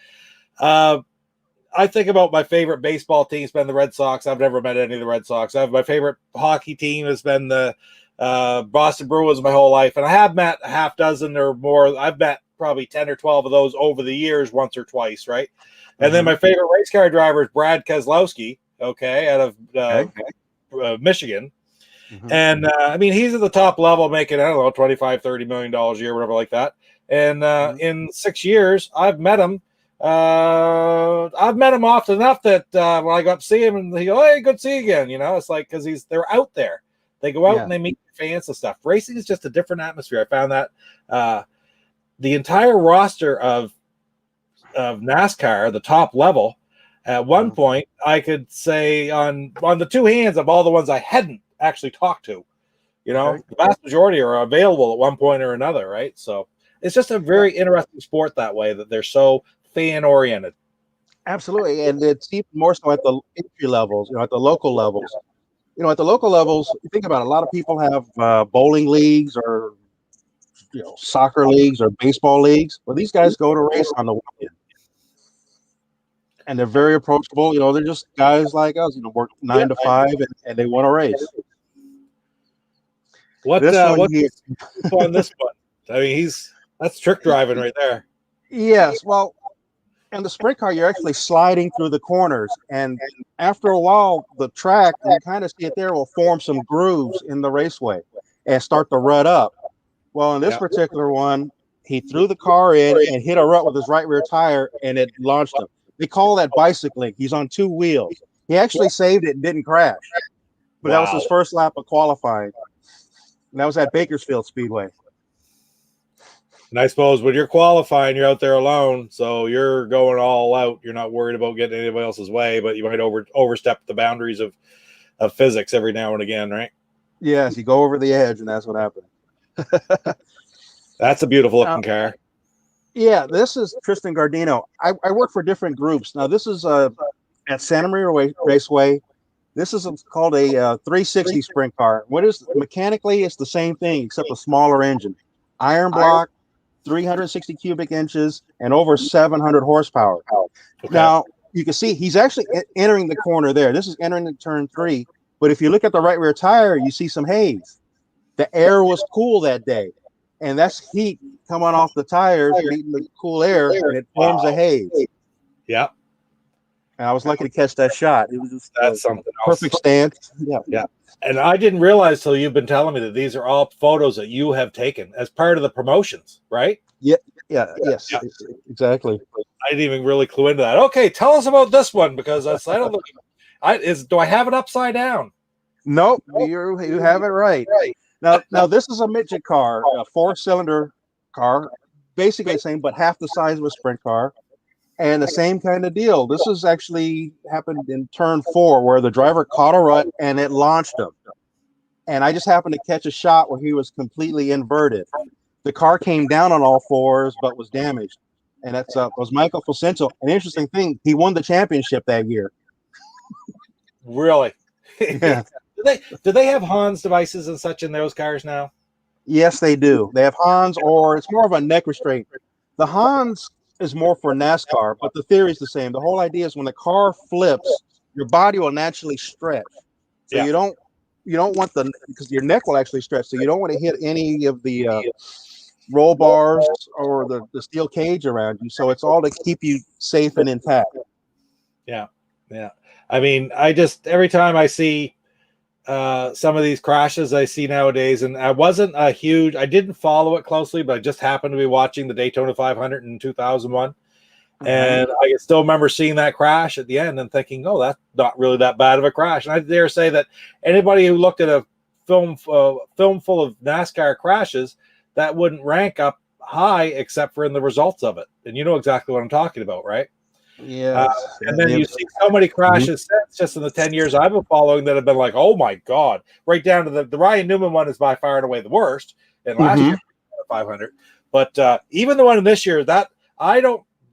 I think about my favorite baseball team's been the Red Sox. I've never met any of the Red Sox. My favorite hockey team has been the Boston Bruins my whole life, and I have met a half dozen or more. I've met probably 10 or 12 of those over the years, once or twice, right? And then my favorite race car driver is Brad Keselowski, out of Michigan. And he's at the top level, making, I don't know, $25, $30 million a year, whatever like that. And in 6 years, I've met him. I've met him often enough that when I go up to see him, and he go, "Hey, good to see you again." It's like, because they're out there. They go out and they meet fans and stuff. Racing is just a different atmosphere. I found that the entire roster of NASCAR, the top level, at one point, I could say on the two hands of all the ones I hadn't actually talked to. The vast majority are available at one point or another, right? So it's just a very interesting sport that way, that they're so fan-oriented. Absolutely, and it's even more so at the entry levels, at the local levels. At the local levels, you think about it, a lot of people have bowling leagues or soccer leagues or baseball leagues. Well, these guys go to race on the weekend, and they're very approachable. They're just guys like us. Work 9 to 5, and they want to race. What's on this one? I mean, that's trick driving right there. Yes, well, and the sprint car, you're actually sliding through the corners, and after a while, the track, you kind of see it there, will form some grooves in the raceway and start to rut up. Well, in this particular one, he threw the car in and hit a rut with his right rear tire, and it launched him. They call that bicycling. He's on 2 wheels. He actually saved it and didn't crash, but that was his first lap of qualifying. And that was at Bakersfield Speedway. And I suppose when you're qualifying, you're out there alone, so you're going all out. You're not worried about getting anybody else's way, but you might overstep the boundaries of physics every now and again, right? Yes, you go over the edge, and that's what happened. That's a beautiful looking car. Yeah, this is Tristan Gardino. I work for different groups. Now, this is at Santa Maria Raceway. This is called a 360 sprint car. Mechanically, it's the same thing except a smaller engine. Iron block, 360 cubic inches, and over 700 horsepower. Okay. Now, you can see he's actually entering the corner there. This is entering the turn 3. But if you look at the right rear tire, you see some haze. The air was cool that day, and that's heat coming off the tires, meeting the cool air, and it forms a haze. Yeah. And I was lucky to catch that shot. It was just that's something perfect stance. Yeah. And I didn't realize till you've been telling me that these are all photos that you have taken as part of the promotions, right? Yes, exactly. I didn't even really clue into that. Okay, tell us about this one because I don't look. Do I have it upside down? Nope, you have it right. Now this is a midget car, a 4-cylinder car, basically the same, but half the size of a sprint car. And the same kind of deal. This is actually happened in turn 4 where the driver caught a rut and it launched him. And I just happened to catch a shot where he was completely inverted. The car came down on all 4s but was damaged. And that was Michael Facento. An interesting thing, he won the championship that year. Really? Yeah. Do they have Hans devices and such in those cars now? Yes, they do. They have Hans, or it's more of a neck restraint. The Hans is more for NASCAR, but the theory is the same. The whole idea is when the car flips, your body will naturally stretch. So you don't want because your neck will actually stretch. So you don't want to hit any of the roll bars or the steel cage around you. So it's all to keep you safe and intact. Yeah. I mean, every time I see some of these crashes I see nowadays, and I didn't follow it closely, but I just happened to be watching the Daytona 500 in 2001. And I can still remember seeing that crash at the end and thinking, oh, that's not really that bad of a crash. And I dare say that anybody who looked at a film full of NASCAR crashes, that wouldn't rank up high except for in the results of it. And you know exactly what I'm talking about, right? Yeah. And then you see so many crashes since just in the 10 years I've been following that have been like, oh my God, right down to the Ryan Newman one is by far and away the worst. And last year, 500. But even the one in this year, that I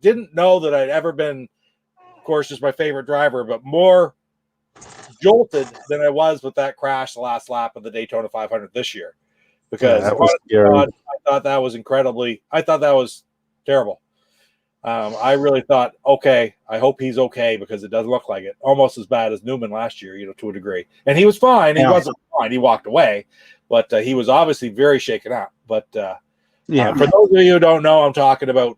didn't know that I'd ever been, of course, just my favorite driver, but more jolted than I was with that crash the last lap of the Daytona 500 this year. Because I thought that was terrible. I really thought, okay, I hope he's okay because it doesn't look like it. Almost as bad as Newman last year, to a degree. And he was fine. He wasn't fine. He walked away, but he was obviously very shaken up. But for those of you who don't know, I'm talking about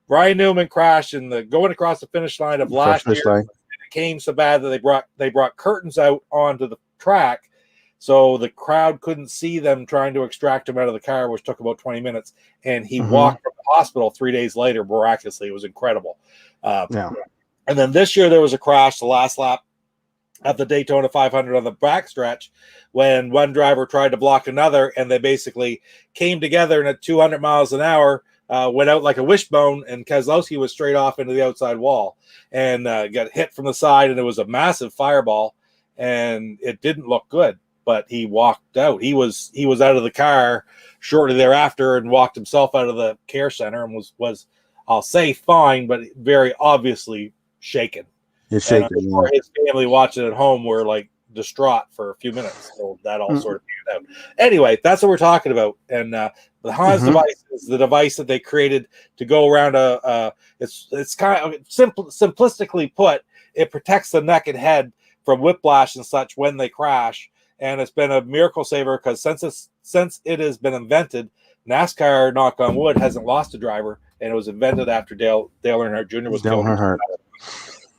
Brian Newman crashed going across the finish line of last year. And it came so bad that they brought curtains out onto the track. So the crowd couldn't see them trying to extract him out of the car, which took about 20 minutes. And he walked from the hospital 3 days later, miraculously. It was incredible. And then this year there was a crash the last lap of the Daytona 500 on the backstretch when one driver tried to block another, and they basically came together and at 200 miles an hour went out like a wishbone, and Keselowski was straight off into the outside wall and got hit from the side, and it was a massive fireball, and it didn't look good. But he walked out. He was out of the car shortly thereafter and walked himself out of the care center and was I'll say fine, but very obviously shaken. It's shaken. His family watching at home were like distraught for a few minutes. So that all sort of figured out. Anyway, that's what we're talking about. And the Hans device is the device that they created to go around it's kind of simplistically put, it protects the neck and head from whiplash and such when they crash. And it's been a miracle saver because since it has been invented, NASCAR, knock on wood, hasn't lost a driver, and it was invented after Dale Earnhardt Jr. was killed.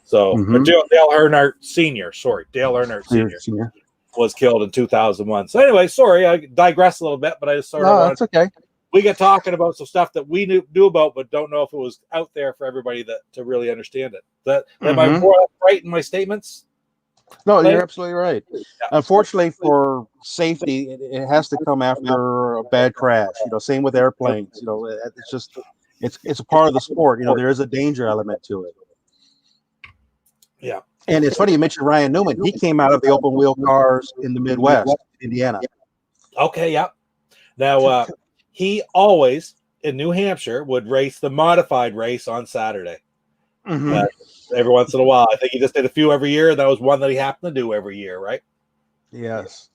So Dale Earnhardt Sr. Dale Earnhardt Sr. was killed in 2001. So anyway, sorry, I digress a little bit, but I just sort of that's okay. We get talking about some stuff that we knew about, but don't know if it was out there for everybody to really understand it. Am I more right in my statements? No, you're absolutely right. Yeah. Unfortunately, for safety, it has to come after a bad crash. Same with airplanes. It's just it's a part of the sport. There is a danger element to it. Yeah. And it's funny you mentioned Ryan Newman. He came out of the open wheel cars in the Midwest, Indiana. Okay, yeah. Now he always in New Hampshire would race the modified race on Saturday. Every once in a while. I think he just did a few every year. That was one that he happened to do every year, right? Yes.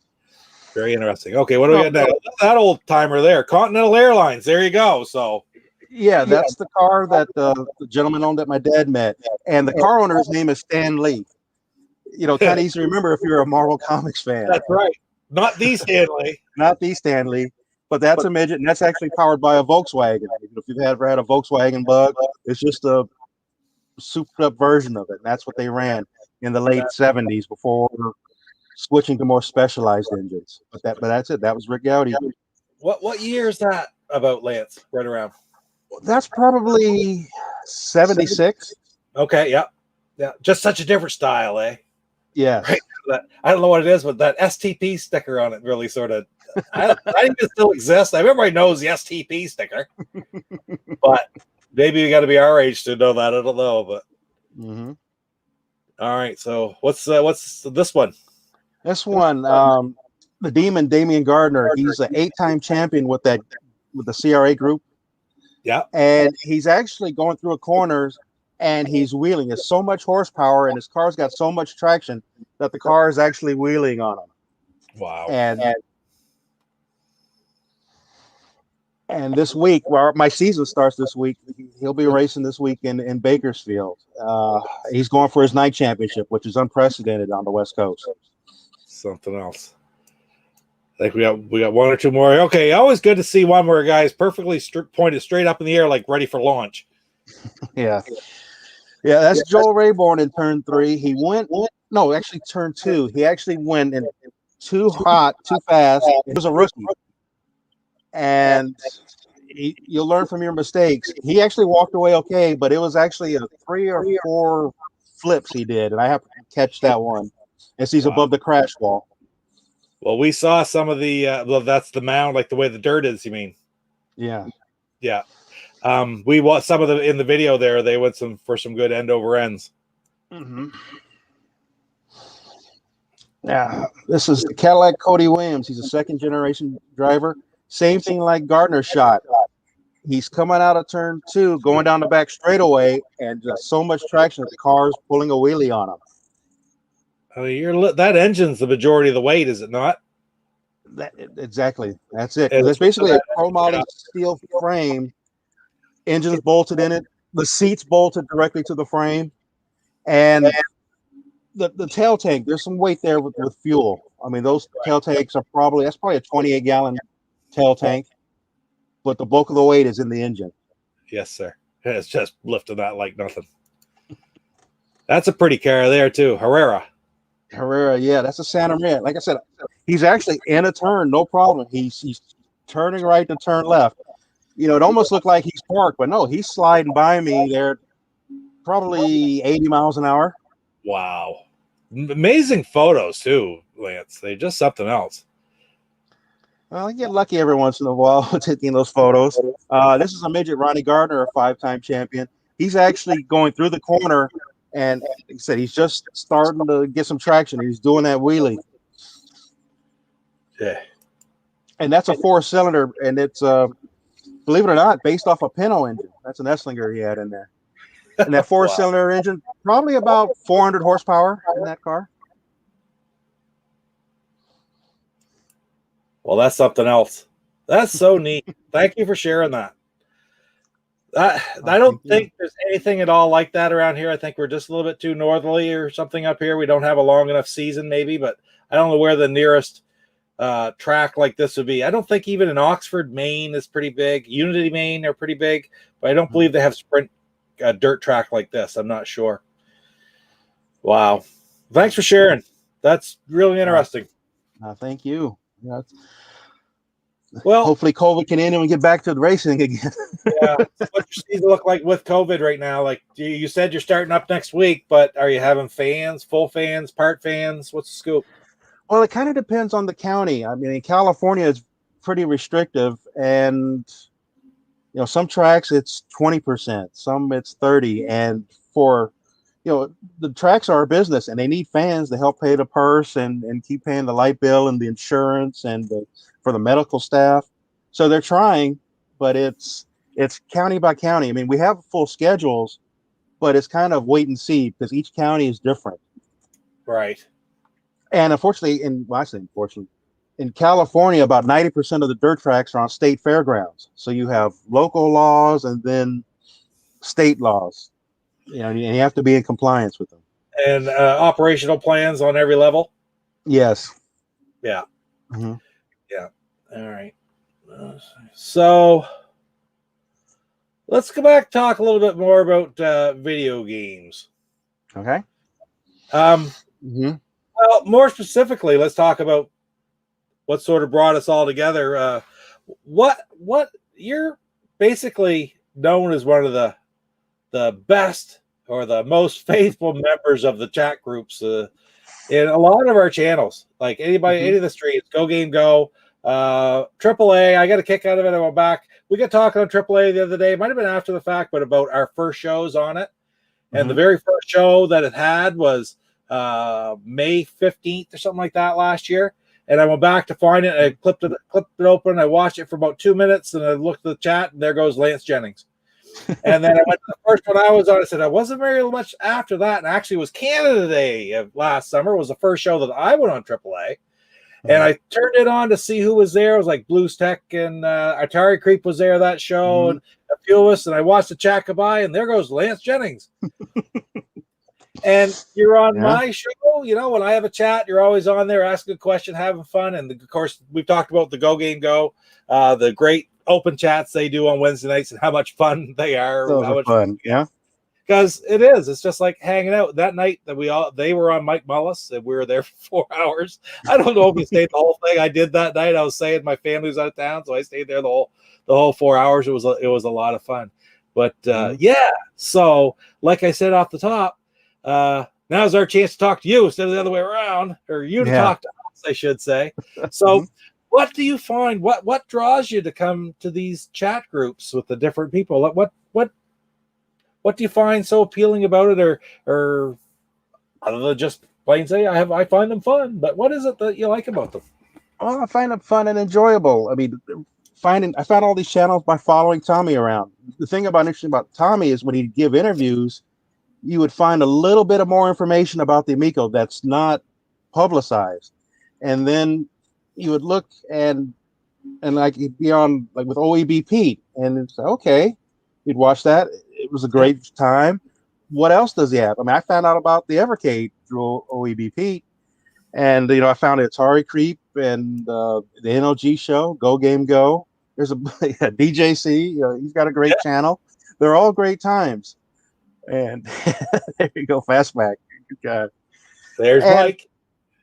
Very interesting. Okay, what do we got now? That old timer there, Continental Airlines. There you go. So, yeah, that's the car that the gentleman owned that my dad met, and the car owner's name is Stan Lee. Kind of easy to remember if you're a Marvel Comics fan. That's right. Not the Stan Lee. Not the Stan Lee, but that's a midget, and that's actually powered by a Volkswagen. If you've ever had a Volkswagen Bug, it's just a souped up version of it. And that's what they ran in the late 70s before switching to more specialized engines. But that's it. That was Rick Gowdy. What year is that about, Lance? Right around. That's probably 76. Okay, yeah. Just such a different style, eh? Yeah. Right. I don't know what it is, but that STP sticker on it really sort of. I think it still exists. Everybody knows the STP sticker, but. Maybe you got to be our age to know that. I don't know, but all right. So what's this one? This one, the Demon Damian Gardner. He's an 8-time champion with the CRA group. Yeah, and he's actually going through a corner, and he's wheeling. There's so much horsepower, and his car's got so much traction that the car is actually wheeling on him. Wow. And this week, my season starts this week. He'll be racing this week in Bakersfield. He's going for his night championship, which is unprecedented on the West Coast. Something else. I think we got one or two more. Okay, always good to see one where a guy is perfectly pointed straight up in the air, like ready for launch. Yeah, that's Joel Rayborn in turn 3. He actually turn 2. He actually went in too hot, too fast. He was a rookie. And you'll learn from your mistakes. He actually walked away okay, but it was actually a 3 or 4 flips he did, and I have to catch that one as he's above the crash wall. Well, we saw some of the that's the mound, like the way the dirt is, you mean? Yeah. We watched some of in the video there. They went for some good end over ends. Yeah, this is the Cadillac Cody Williams. He's a 2nd generation driver. Same thing like Gardner shot. He's coming out of turn 2, going down the back straightaway, and just so much traction that the car's pulling a wheelie on him. I mean, that engine's the majority of the weight, is it not? Exactly. That's it. It's basically a chromoly steel frame. Engine's bolted in it. The seat's bolted directly to the frame. And the tail tank, there's some weight there with fuel. I mean, those tail tanks are probably a 28-gallon tail tank, but the bulk of the weight is in the engine. Yes, sir. It's just lifting that like nothing. That's a pretty car there too. Herrera, yeah, that's a Santa Maria. Like I said, he's actually in a turn, no problem. He's turning right to turn left. It almost looked like he's parked, but no, he's sliding by me there, probably 80 miles an hour. Wow. Amazing photos too, Lance. They're just something else. Well, I get lucky every once in a while taking those photos. This is a midget, Ronnie Gardner, a 5-time champion. He's actually going through the corner, and like I said, he's just starting to get some traction. He's doing that wheelie. Yeah. And that's a 4-cylinder, and it's, believe it or not, based off a Pinto engine. That's an Esslinger he had in there. And that 4-cylinder engine, probably about 400 horsepower in that car. Well, that's something else. That's so neat. Thank you for sharing that. I don't think there's anything at all like that around here. I think we're just a little bit too northerly or something up here. We don't have a long enough season, maybe, but I don't know where the nearest track like this would be. I don't think even in Oxford, Maine is pretty big. Unity, Maine are pretty big, but I don't believe they have sprint dirt track like this. I'm not sure. Wow. Thanks for sharing. That's really interesting. Thank you. Yeah, well, hopefully COVID can end and we get back to the racing again. Yeah. What's your season look like with COVID right now? Like you said you're starting up next week, but are you having fans, full fans, part fans? What's the scoop? Well, it kind of depends on the county. I mean, in California, it's pretty restrictive, and some tracks it's 20%, some it's 30%, and for the tracks are a business, and they need fans to help pay the purse and keep paying the light bill and the insurance and for the medical staff. So they're trying, but it's county by county. I mean, we have full schedules, but it's kind of wait and see because each county is different. Right. And unfortunately, in California, about 90% of the dirt tracks are on state fairgrounds. So you have local laws and then state laws, and you have to be in compliance with them. And operational plans on every level? Yes. Yeah. Mm-hmm. Yeah. All right. So let's go back, talk a little bit more about video games. Okay. Well, more specifically, let's talk about what sort of brought us all together. What you're basically known as one of the best or the most faithful members of the chat groups in a lot of our channels. Like anybody, any of the streams, Go Game Go, AAA. I got a kick out of it. I went back. We got talking on AAA the other day. It might have been after the fact, but about our first shows on it. And the very first show that it had was May 15th or something like that last year. And I went back to find it. I clipped it open. I watched it for about 2 minutes, and I looked at the chat, and there goes Lance Jennings. And then I went to the first one I was on. I said I wasn't very much after that, and actually it was Canada Day of last summer. It was the first show that I went on AAA. And I turned it on to see who was there. It was like Blues Tech and Atari Creep was there that show, and a few of us. And I watched the chat go by, and there goes Lance Jennings. And you're on my show. When I have a chat, you're always on there asking a question, having fun. And of course, we've talked about the Go Game Go, the great open chats they do on Wednesday nights, and how much fun they are. Those are fun, yeah. Because it is. It's just like hanging out. That night that they were on Mike Mullis, and we were there for 4 hours. I don't know if we stayed the whole thing. I did that night. I was saying my family was out of town, so I stayed there the whole 4 hours. It was a lot of fun. But yeah. So like I said off the top, now's our chance to talk to you instead of the other way around, or you to talk to us, I should say. So what do you find? What draws you to come to these chat groups with the different people? What do you find so appealing about it, or other than just plain say I find them fun? But what is it that you like about them? Well, I find them fun and enjoyable. I mean, I found all these channels by following Tommy around. The thing interesting about Tommy is when he'd give interviews, you would find a little bit of more information about the Amico that's not publicized, and then you would look and like he'd be on like with OEB Pete, and it's okay, you'd watch that. It was a great time. What else does he have? I mean, I found out about the Evercade through OEB Pete, and I found Atari Creep and the NLG show, Go Game Go. There's a DJC. He's got a great channel. They're all great times. And there you go, Fastback. God. There's Mike.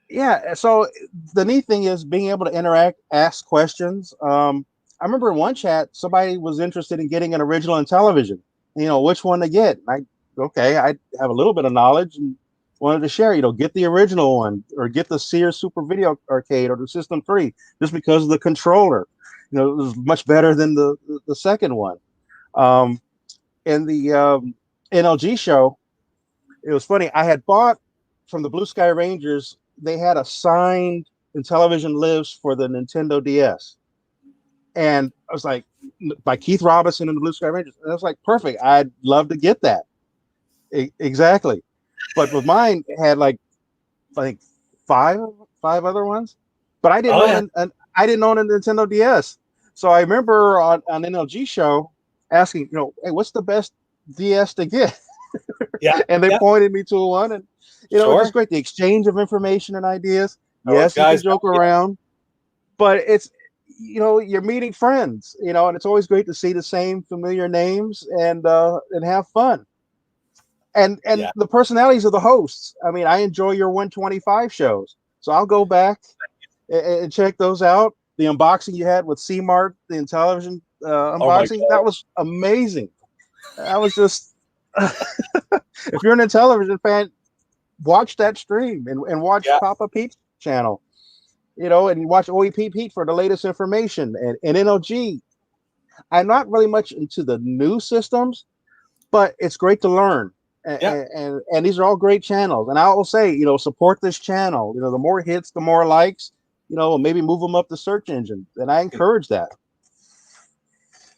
Yeah. So the neat thing is being able to interact, ask questions. I remember in one chat, somebody was interested in getting an original in television. Which one to get. I have a little bit of knowledge and wanted to share. Get the original one or get the Sears Super Video Arcade or the System 3, just because of the controller. It was much better than the second one. In the NLG show, it was funny. I had bought from the Blue Sky Rangers. They had a signed Intellivision Lives for the Nintendo DS, and I was like, by Keith Robinson and the Blue Sky Rangers. And I was like, perfect. I'd love to get that. Exactly. But with mine, it had like I think five other ones. But I didn't I didn't own a Nintendo DS. So I remember on NLG show asking, hey, what's the best DS to get? Yeah, And they yeah, pointed me to one, and it's sure. just great. The exchange of information and ideas. Those Yes, you can guys, joke around, but it's you're meeting friends, and it's always great to see the same familiar names and have fun. And yeah, the personalities of the hosts. I mean, I enjoy your 125 shows, so I'll go back and check those out. The unboxing you had with C Mart, the Intellivision oh my unboxing, that god, was amazing. That was just if you're an Intellivision fan, watch that stream and watch yeah, Papa Pete's channel, and watch OEP Pete for the latest information. And NLG, I'm not really much into the new systems, but it's great to learn. yeah. And these are all great channels. And I will say, support this channel. The more hits, the more likes, maybe move them up the search engine. And I encourage that.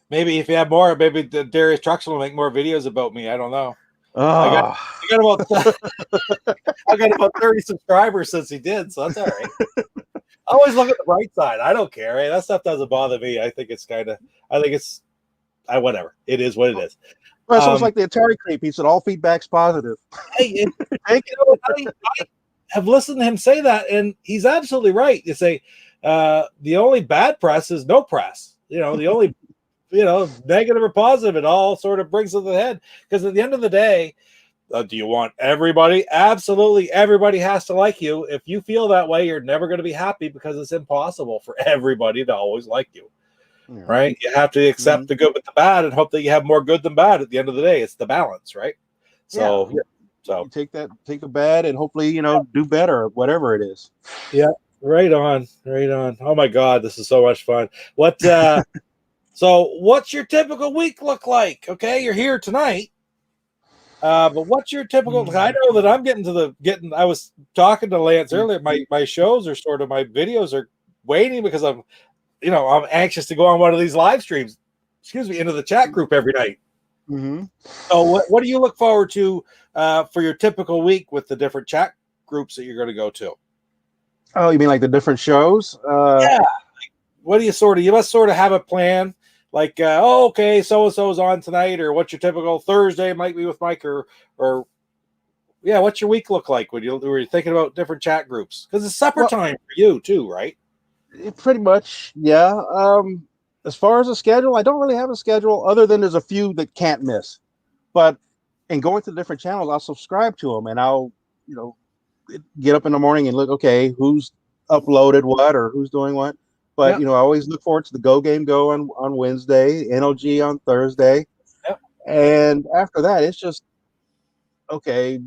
Maybe if you have more, maybe Darius Truxton will make more videos about me. I don't know. I got Oh, I got about I got about 30 subscribers since he did, so that's all right. I always look at the bright side. I don't care. Right? That stuff doesn't bother me. I think it's whatever. It is what it is. well, it's almost like the Atari creep. He said all feedback's positive. Hey, I have listened to him say that, and he's absolutely right. You say the only bad press is no press. The only negative or positive, it all sort of brings to the head. Because at the end of the day, do you want everybody? Absolutely, everybody has to like you. If you feel that way, you're never going to be happy because it's impossible for everybody to always like you. Yeah. Right? You have to accept the good with the bad and hope that you have more good than bad at the end of the day. It's the balance, right? So, you take the bad and hopefully, do better, whatever it is. Yeah, right on. Oh my God, this is so much fun. What, so what's your typical week look like? Okay, you're here tonight. But what's your typical? I know that I'm getting. I was talking to Lance earlier. My shows are sort of my videos are waiting because I'm anxious to go on one of these live streams. Excuse me, into the chat group every night. Mm-hmm. So what do you look forward to for your typical week with the different chat groups that you're going to go to? Oh, you mean like the different shows? Yeah. What do you must sort of have a plan. Like, okay, so-and-so's on tonight, or what's your typical Thursday might be with Mike, or what's your week look like when you're thinking about different chat groups? Because it's supper time for you too, right? Pretty much, yeah. As far as a schedule, I don't really have a schedule other than there's a few that can't miss. But in going to the different channels, I'll subscribe to them and I'll, get up in the morning and look, okay, who's uploaded what or who's doing what. But, I always look forward to the Go Game Go on Wednesday, NLG on Thursday. Yep. And after that, it's just, okay,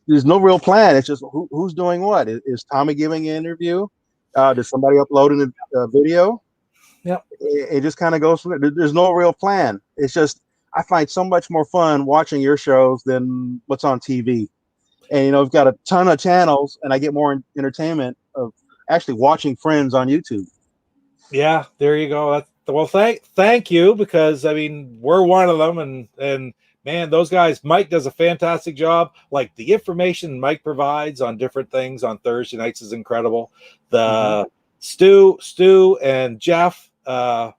there's no real plan. It's just who's doing what. Is Tommy giving an interview? Does somebody upload a video? Yeah. It just kind of goes from there. There's no real plan. It's just I find so much more fun watching your shows than what's on TV. And I've got a ton of channels, and I get more entertainment of actually watching friends on YouTube. Yeah, there you go. Thank you, because I mean we're one of them, and man, those guys. Mike does a fantastic job. Like the information Mike provides on different things on Thursday nights is incredible. The Stu and Jeff. I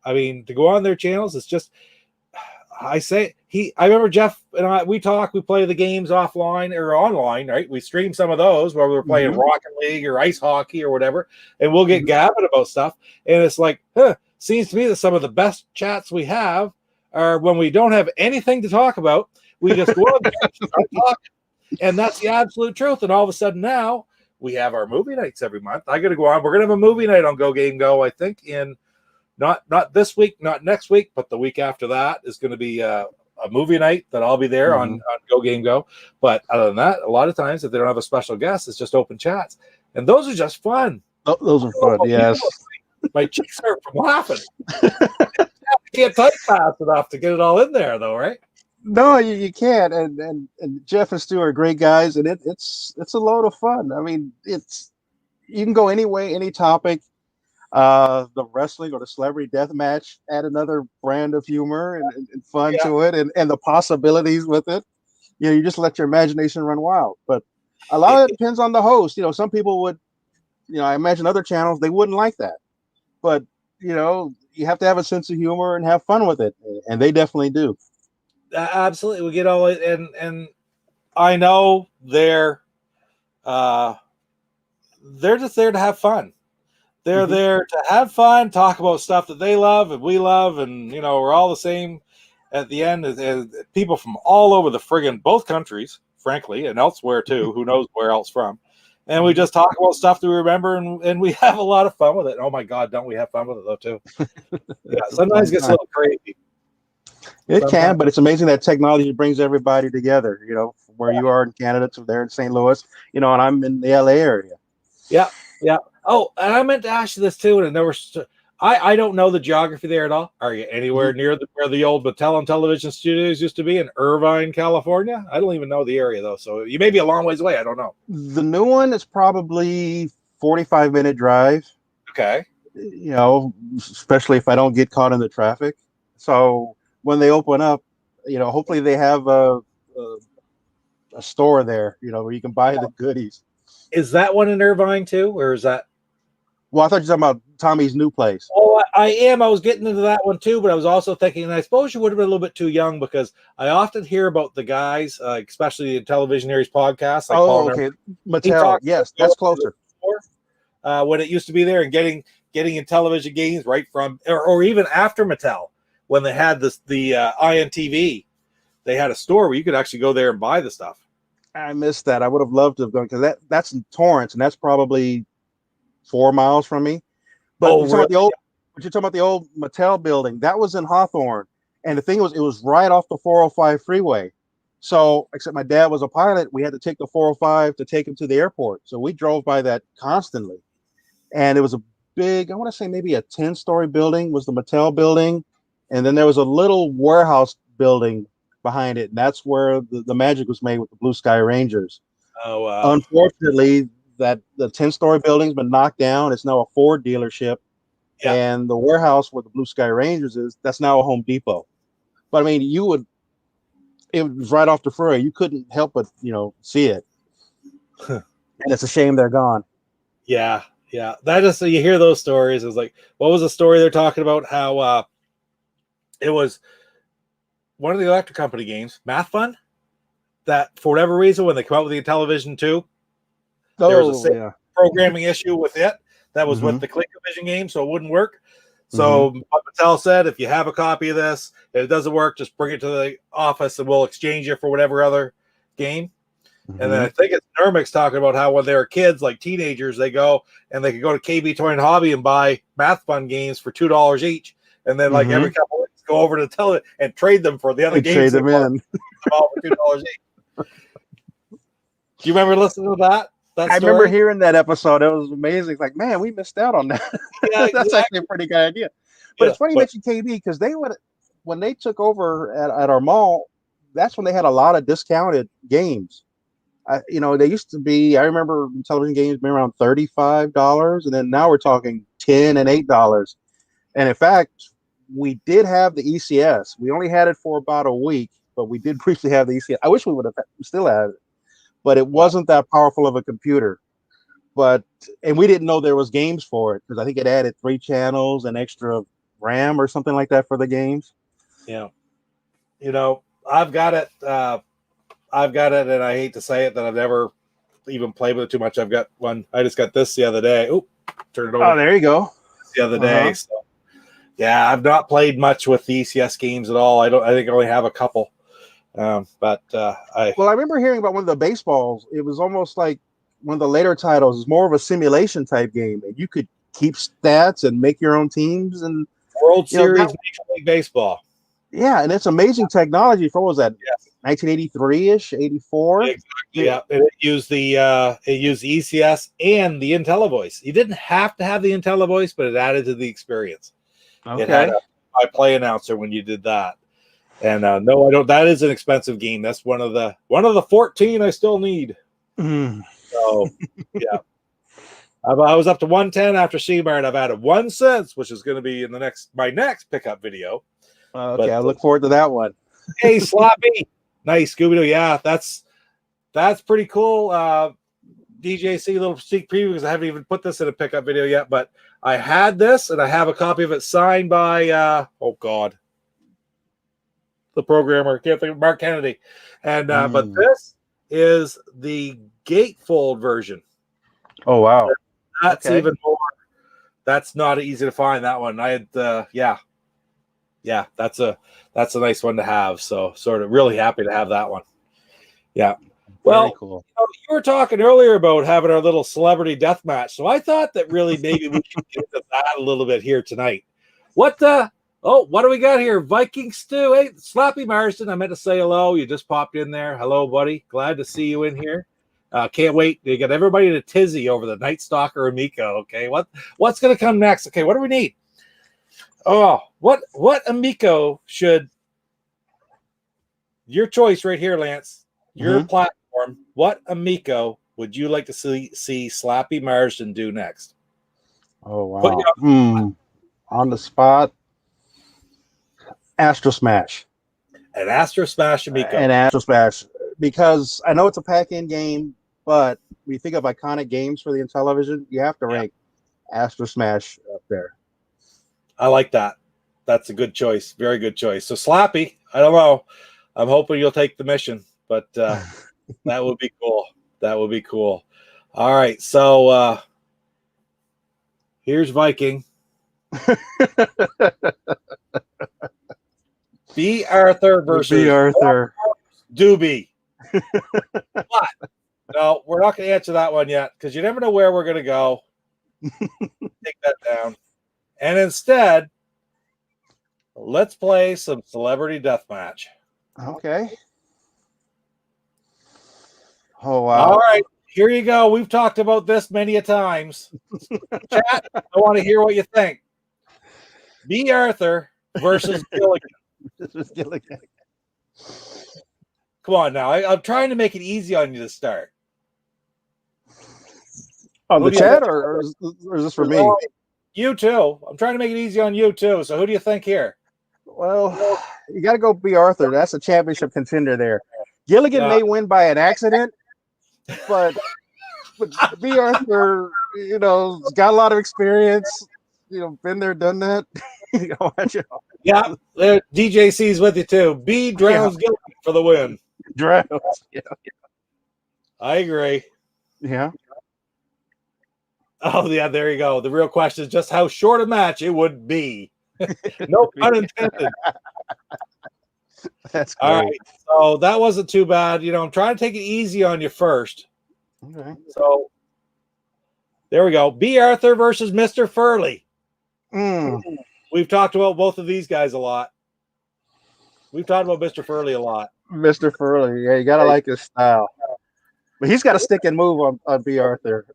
mean, to go on their channels, it's just. I remember Jeff and we play the games offline or online, right? We stream some of those where we were playing Rocket League or ice hockey or whatever, and we'll get gabbing about stuff. And it's like, seems to me that some of the best chats we have are when we don't have anything to talk about. We just go on there and start talking. And that's the absolute truth. And all of a sudden now we have our movie nights every month. I got to go on. We're going to have a movie night on Go Game Go, I think, in not this week, not next week, but the week after that is going to be a movie night that I'll be there on Go Game Go. But other than that, a lot of times if they don't have a special guest, it's just open chats, and those are just fun. Those are fun. Yes, my cheeks hurt from laughing. I can't type fast enough to get it all in there, though, right? No, you can't. And Jeff and Stu are great guys, and it's a load of fun. I mean, you can go any way, any topic. The wrestling or the celebrity death match add another brand of humor and fun to it, and the possibilities with it. You just let your imagination run wild. But a lot of it depends on the host. Some people would, I imagine other channels they wouldn't like that. but you have to have a sense of humor and have fun with it, and they definitely do. Absolutely, we get all it, and I know they're just there to have fun. They're there to have fun, talk about stuff that they love and we love, and we're all the same at the end. As people from all over the friggin' both countries, frankly, and elsewhere too. Who knows where else from? And we just talk about stuff that we remember, and we have a lot of fun with it. Oh my God, don't we have fun with it though too? Yeah, sometimes it gets a little crazy. It can, but it's amazing that technology brings everybody together. From where you are in Canada to there in St. Louis, and I'm in the LA area. Yeah, yeah. Oh, and I meant to ask you this too, and there was I don't know the geography there at all. Are you anywhere near where the old Mattel and Television Studios used to be in Irvine, California? I don't even know the area though, so you may be a long ways away. I don't know. The new one is probably 45-minute drive. Okay. Especially if I don't get caught in the traffic. So when they open up, hopefully they have a store there, where you can buy the goodies. Is that one in Irvine too, or is that? Well, I thought you were talking about Tommy's new place. Oh, I am. I was getting into that one too, but I was also thinking, and I suppose you would have been a little bit too young because I often hear about the guys, especially in Television Aries podcasts. Like okay. Mattel. Yes, that's closer. When it used to be there and getting in television games right from, or even after Mattel, when they had the INTV, they had a store where you could actually go there and buy the stuff. I missed that. I would have loved to have gone because that's in Torrance, and that's probably 4 miles from me. But you're talking about the old Mattel building. That was in Hawthorne. And the thing was, it was right off the 405 freeway. So, except my dad was a pilot, we had to take the 405 to take him to the airport. So we drove by that constantly. And it was a big, I want to say maybe a 10-story building was the Mattel building. And then there was a little warehouse building behind it. And that's where the magic was made with the Blue Sky Rangers. Oh, wow. Unfortunately, the 10-story building's been knocked down. It's now a Ford dealership. Yeah. And the warehouse where the Blue Sky Rangers is, that's now a Home Depot. But I mean, it was right off the freeway. You couldn't help but, see it. And it's a shame they're gone. Yeah. Yeah. That is, so you hear those stories. It's like, what was the story they're talking about? How it was one of the electric company games, Math Fun, that for whatever reason, when they come out with the television too, there was a programming issue with it that was with the ColecoVision game, so it wouldn't work. So Mattel said, if you have a copy of this, if it doesn't work, just bring it to the office and we'll exchange it for whatever other game. And then I think it's Nermix talking about how when they were kids, like teenagers, they go and they could go to KB Toy and Hobby and buy Math Fun games for $2 each. And then like every couple of weeks, go over to Tele and trade them for the other games. Trade them in. All for $2 each. Do you remember listening to that? I remember hearing that episode. It was amazing. Like, man, we missed out on that. Yeah, That's actually a pretty good idea. But it's funny you mentioned KB because when they took over at our mall, that's when they had a lot of discounted games. They used to be, I remember television games being around $35, and then now we're talking $10 and $8. And in fact, we did have the ECS. We only had it for about a week, but we did briefly have the ECS. I wish we would have still had it. But it wasn't that powerful of a computer. And we didn't know there was games for it because I think it added 3 channels and extra RAM or something like that for the games. Yeah. I've got it. And I hate to say it that I've never even played with it too much. I've got one. I just got this the other day. Oh, turn it over. Oh, there you go. The other day. So, yeah, I've not played much with the ECS games at all. I think I only have a couple. I remember hearing about one of the baseballs. It was almost like one of the later titles. It's more of a simulation type game, and you could keep stats and make your own teams and World Series Major League Baseball. Yeah, and it's amazing technology. For what was that? 1983-ish, 84. Exactly. Yeah, and it used the ECS and the IntelliVoice. You didn't have to have the IntelliVoice, but it added to the experience. Okay. It had a play announcer when you did that. And no, I don't. That is an expensive game. That's one of the 14 I still need. So yeah, I was up to 110 after CMAR, and I've added 1 since, which is going to be in my next pickup video. Okay, I look forward to that one. Hey, Sloppy, nice Scooby-Doo. Yeah, that's pretty cool. DJC little sneak preview because I haven't even put this in a pickup video yet, but I had this, and I have a copy of it signed by the programmer. I can't think of Mark Kennedy. And but this is the gatefold version. Oh wow. That's Okay. even more. That's not easy to find. That one. I had that's a nice one to have. So sort of really happy to have that one. Yeah. Well, Very cool. you were talking earlier about having our little celebrity death match. So I thought that really maybe we could get into that a little bit here tonight. What do we got here? Viking Stew. Hey, Slappy Marsden. I meant to say hello. You just popped in there. Hello, buddy. Glad to see you in here. Can't wait. You got everybody to tizzy over the Night Stalker Amico. Okay. What's gonna come next? Okay, what do we need? Oh, what Amico should your choice right here, Lance? Your platform. What Amico would you like to see Slappy Marsden do next? Oh wow. On the spot. Astro Smash. An Astro Smash Amico. An Astro Smash. Because I know it's a pack-in game, but when you think of iconic games for the Intellivision, you have to rank Astro Smash up there. I like that. That's a good choice. Very good choice. So Slappy, I don't know. I'm hoping you'll take the mission, but that would be cool. That would be cool. All right. So here's Viking. B. Arthur versus B. Arthur. Doobie. But no, we're not going to answer that one yet because you never know where we're going to go. Take that down. And instead, let's play some Celebrity Deathmatch. Okay. Oh, wow. All right. Here you go. We've talked about this many a times. Chat, I want to hear what you think. B. Arthur versus Gilligan. This was Gilligan. Come on now. I'm trying to make it easy on you to start. On the chat, or is this for me? You too. I'm trying to make it easy on you too. So who do you think here? Well, you got to go B. Arthur. That's a championship contender there. Gilligan may win by an accident, but B. Arthur, has got a lot of experience. Been there, done that. Yeah, DJC's with you too. B drowns Gilligan for the win. Drowns. Yeah. I agree. Yeah. Oh, yeah, there you go. The real question is just how short a match it would be. No pun intended. That's great. All right. So that wasn't too bad. I'm trying to take it easy on you first. Okay. So there we go. B. Arthur versus Mr. Furley. We've talked about both of these guys a lot. We've talked about Mr. Furley a lot. Mr. Furley. Yeah, you got to like his style. But he's got a stick and move on B. Arthur.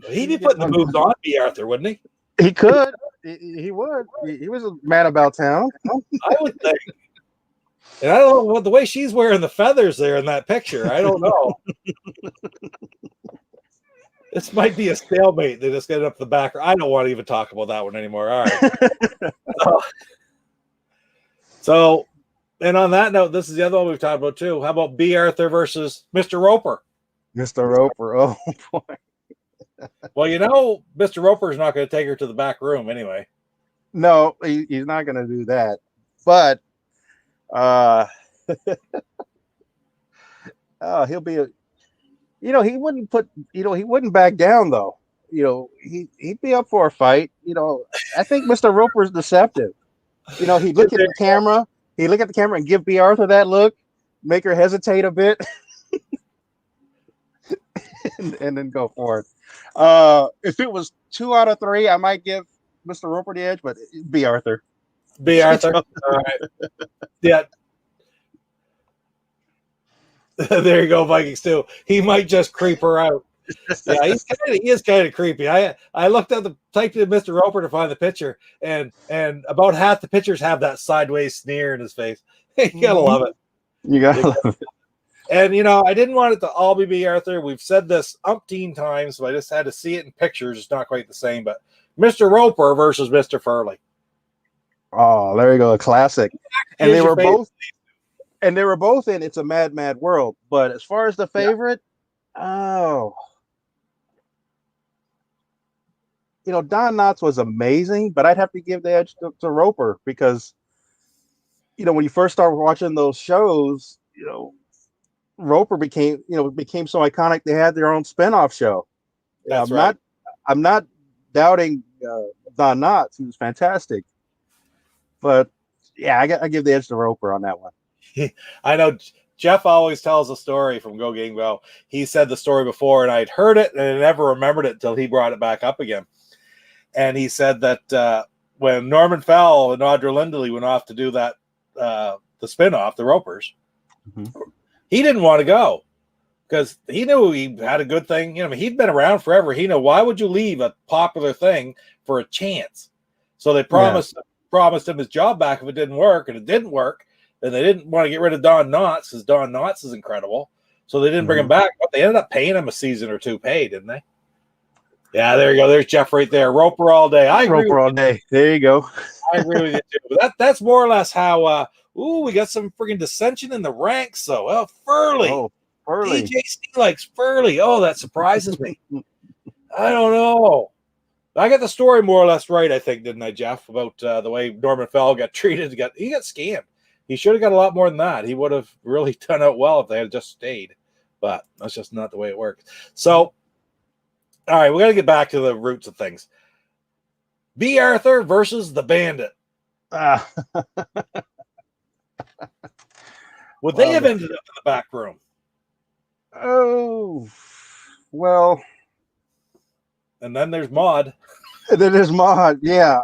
He'd be putting the moves on B. Arthur, wouldn't he? He could. He would. He was a man about town. I would think. And I don't know what the way she's wearing the feathers there in that picture. I don't know. This might be a stalemate. They just get it up the back. I don't want to even talk about that one anymore. All right. So, and on that note, this is the other one we've talked about too. How about B. Arthur versus Mr. Roper? Mr. Roper. Oh boy. Well, Mr. Roper's not going to take her to the back room anyway. No, he's not going to do that. But he'll be he wouldn't he wouldn't back down though. He'd be up for a fight. I think Mr. Roper's deceptive. He'd look at the camera. He'd look at the camera and give B. Arthur that look, make her hesitate a bit, and then go for it. If it was 2 out of 3, I might give Mr. Roper the edge, but B. Arthur. B. Arthur. All right. Yeah. There you go, Vikings too. He might just creep her out. Yeah, he is kind of creepy. I typed in Mr. Roper to find the picture, and about half the pictures have that sideways sneer in his face. You gotta love it. You gotta love it. And I didn't want it to all be B. Arthur. We've said this umpteen times, so I just had to see it in pictures. It's not quite the same, but Mr. Roper versus Mr. Furley. Oh, there you go, a classic. And they were both in It's a Mad, Mad World. But as far as the favorite, Don Knotts was amazing, but I'd have to give the edge to Roper because, when you first start watching those shows, Roper became so iconic they had their own spinoff show. That's right. I'm not doubting Don Knotts. He was fantastic, but yeah, I give the edge to Roper on that one. I know Jeff always tells a story from Go Gang Go. He said the story before, and I'd heard it and I never remembered it until he brought it back up again. And he said that when Norman Fell and Audra Lindley went off to do that, the spinoff, the Ropers, he didn't want to go because he knew he had a good thing. He'd been around forever. He knew, why would you leave a popular thing for a chance? So they promised him his job back if it didn't work, and it didn't work. And they didn't want to get rid of Don Knotts because Don Knotts is incredible. So they didn't bring him back, but they ended up paying him a season or two pay, didn't they? Yeah, there you go. There's Jeff right there. Roper all day. Roper all day. There you go. I agree with you too. But that's more or less how we got some freaking dissension in the ranks. So Furley. Oh, Furley. DJC likes Furley. Oh, that surprises me. I don't know. I got the story more or less right, I think, didn't I, Jeff, about the way Norman Fell got treated. He got scammed. He should have got a lot more than that. He would have really done out well if they had just stayed. But that's just not the way it works. So, all right, we got to get back to the roots of things. B. Arthur versus the Bandit. Would they have ended up in the back room? Oh, well. And then there's Maude. And then there's Maude, yeah.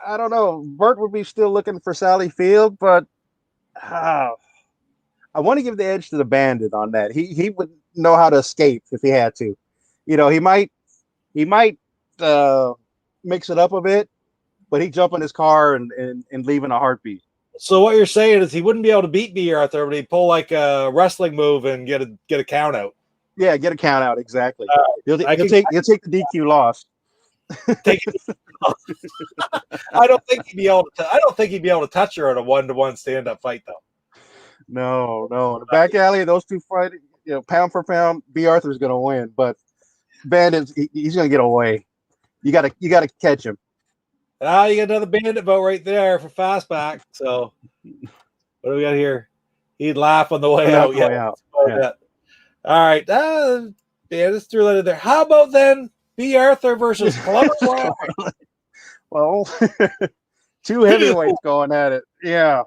I don't know. Bert would be still looking for Sally Field, but I want to give the edge to the Bandit on that. He would know how to escape if he had to. He might mix it up a bit, but he'd jump in his car and leave in a heartbeat. So what you're saying is he wouldn't be able to beat B. Arthur, but he'd pull like a wrestling move and get a count out. Yeah, get a count out, exactly. You'll take the DQ loss. I don't think he'd be able to touch her at a 1-to-1 stand-up fight, though. No. The back alley, those two fighting, pound for pound, B. Arthur's going to win, but Bandit, he's going to get away. You got to catch him. You got another Bandit vote right there for Fastback. So what do we got here? He'd laugh on the way out. Yeah. All right. Bandit's threw that in there. How about then B. Arthur versus Clubber Lang? Well, two heavyweights going at it. Yeah.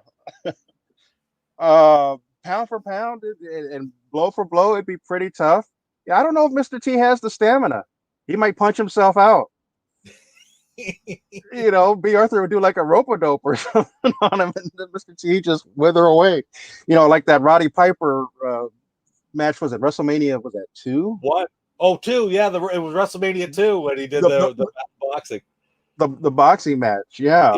Pound for pound and blow for blow, it'd be pretty tough. Yeah, I don't know if Mr. T has the stamina. He might punch himself out. B. Arthur would do like a rope-a-dope or something on him, and then Mr. T just wither away. Like that Roddy Piper match. Was it WrestleMania? Was that 2? What? Oh, 2. Yeah, it was WrestleMania 2 when he did the boxing. The boxing match. Yeah.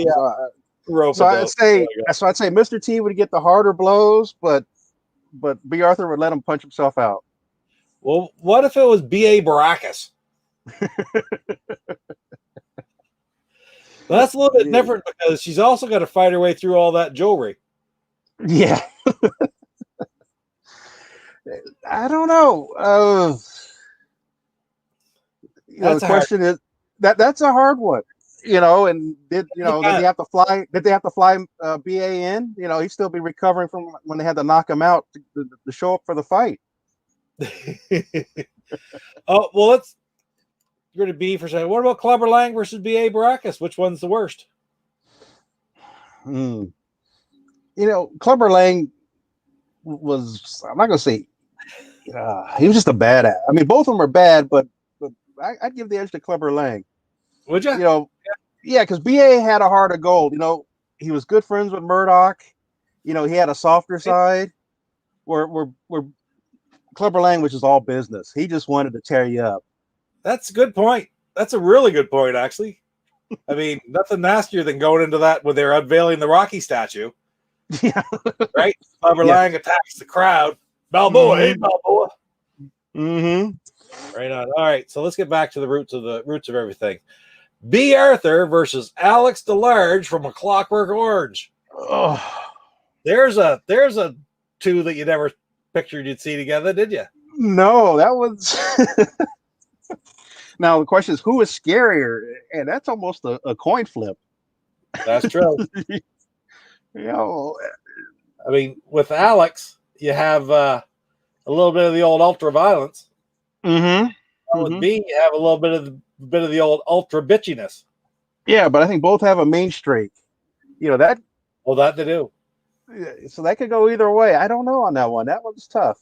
So I'd say Mr. T would get the harder blows, but B. Arthur would let him punch himself out. Well, what if it was B.A. Baracus? Well, that's a little bit different because she's also got to fight her way through all that jewelry. Yeah. I don't know. The question is that's a hard one. And did they have to fly? Did they have to fly BA in? He'd still be recovering from when they had to knock him out to show up for the fight. Oh well, let's go to B for a second. What about Clubber Lang versus B.A. Baracus? Which one's the worst? Clubber Lang was, I'm not going to say, he was just a badass. I mean, both of them are bad, but I'd give the edge to Clubber Lang. Would you? Yeah, because B.A. had a heart of gold. He was good friends with Murdoch. He had a softer side where Clubber Lang was just all business. He just wanted to tear you up. That's a good point. That's a really good point, actually. I mean, nothing nastier than going into that when they're unveiling the Rocky statue. Yeah. Right? Clubber Lang attacks the crowd. Balboa, hey Balboa. Mm-hmm. Right on. All right, so let's get back to the roots of everything. B. Arthur versus Alex DeLarge from A Clockwork Orange. Oh. There's a two that you never pictured you'd see together, did you? No, that was Now the question is, who is scarier? And that's almost a coin flip. That's true. You know, I mean, with Alex, you have a little bit of the old ultra violence. mm-hmm. With B, you have a little bit of the old ultra bitchiness. Yeah, but I think both have a mean streak. You know that. Well, that they do. So that could go either way. I don't know on that one. That one's tough.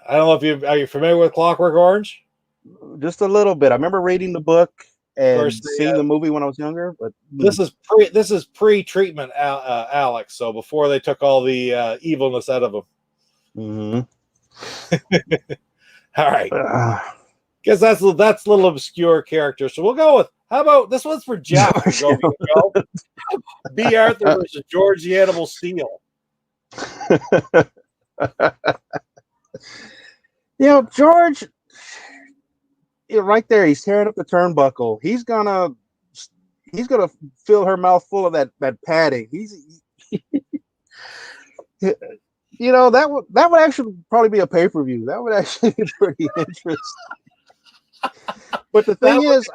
I don't know if are you familiar with Clockwork Orange? Just a little bit. I remember reading the book and course, seeing the movie when I was younger. But this is pre-treatment, Alex. So before they took all the evilness out of him. Mm-hmm. All right. Guess that's a little obscure character. So we'll go with, how about this one's for Jeff? B. Arthur versus George the Animal Steel. George, right there, he's tearing up the turnbuckle. He's gonna fill her mouth full of that padding. That would actually probably be a pay-per-view. That would actually be pretty interesting. But the thing is,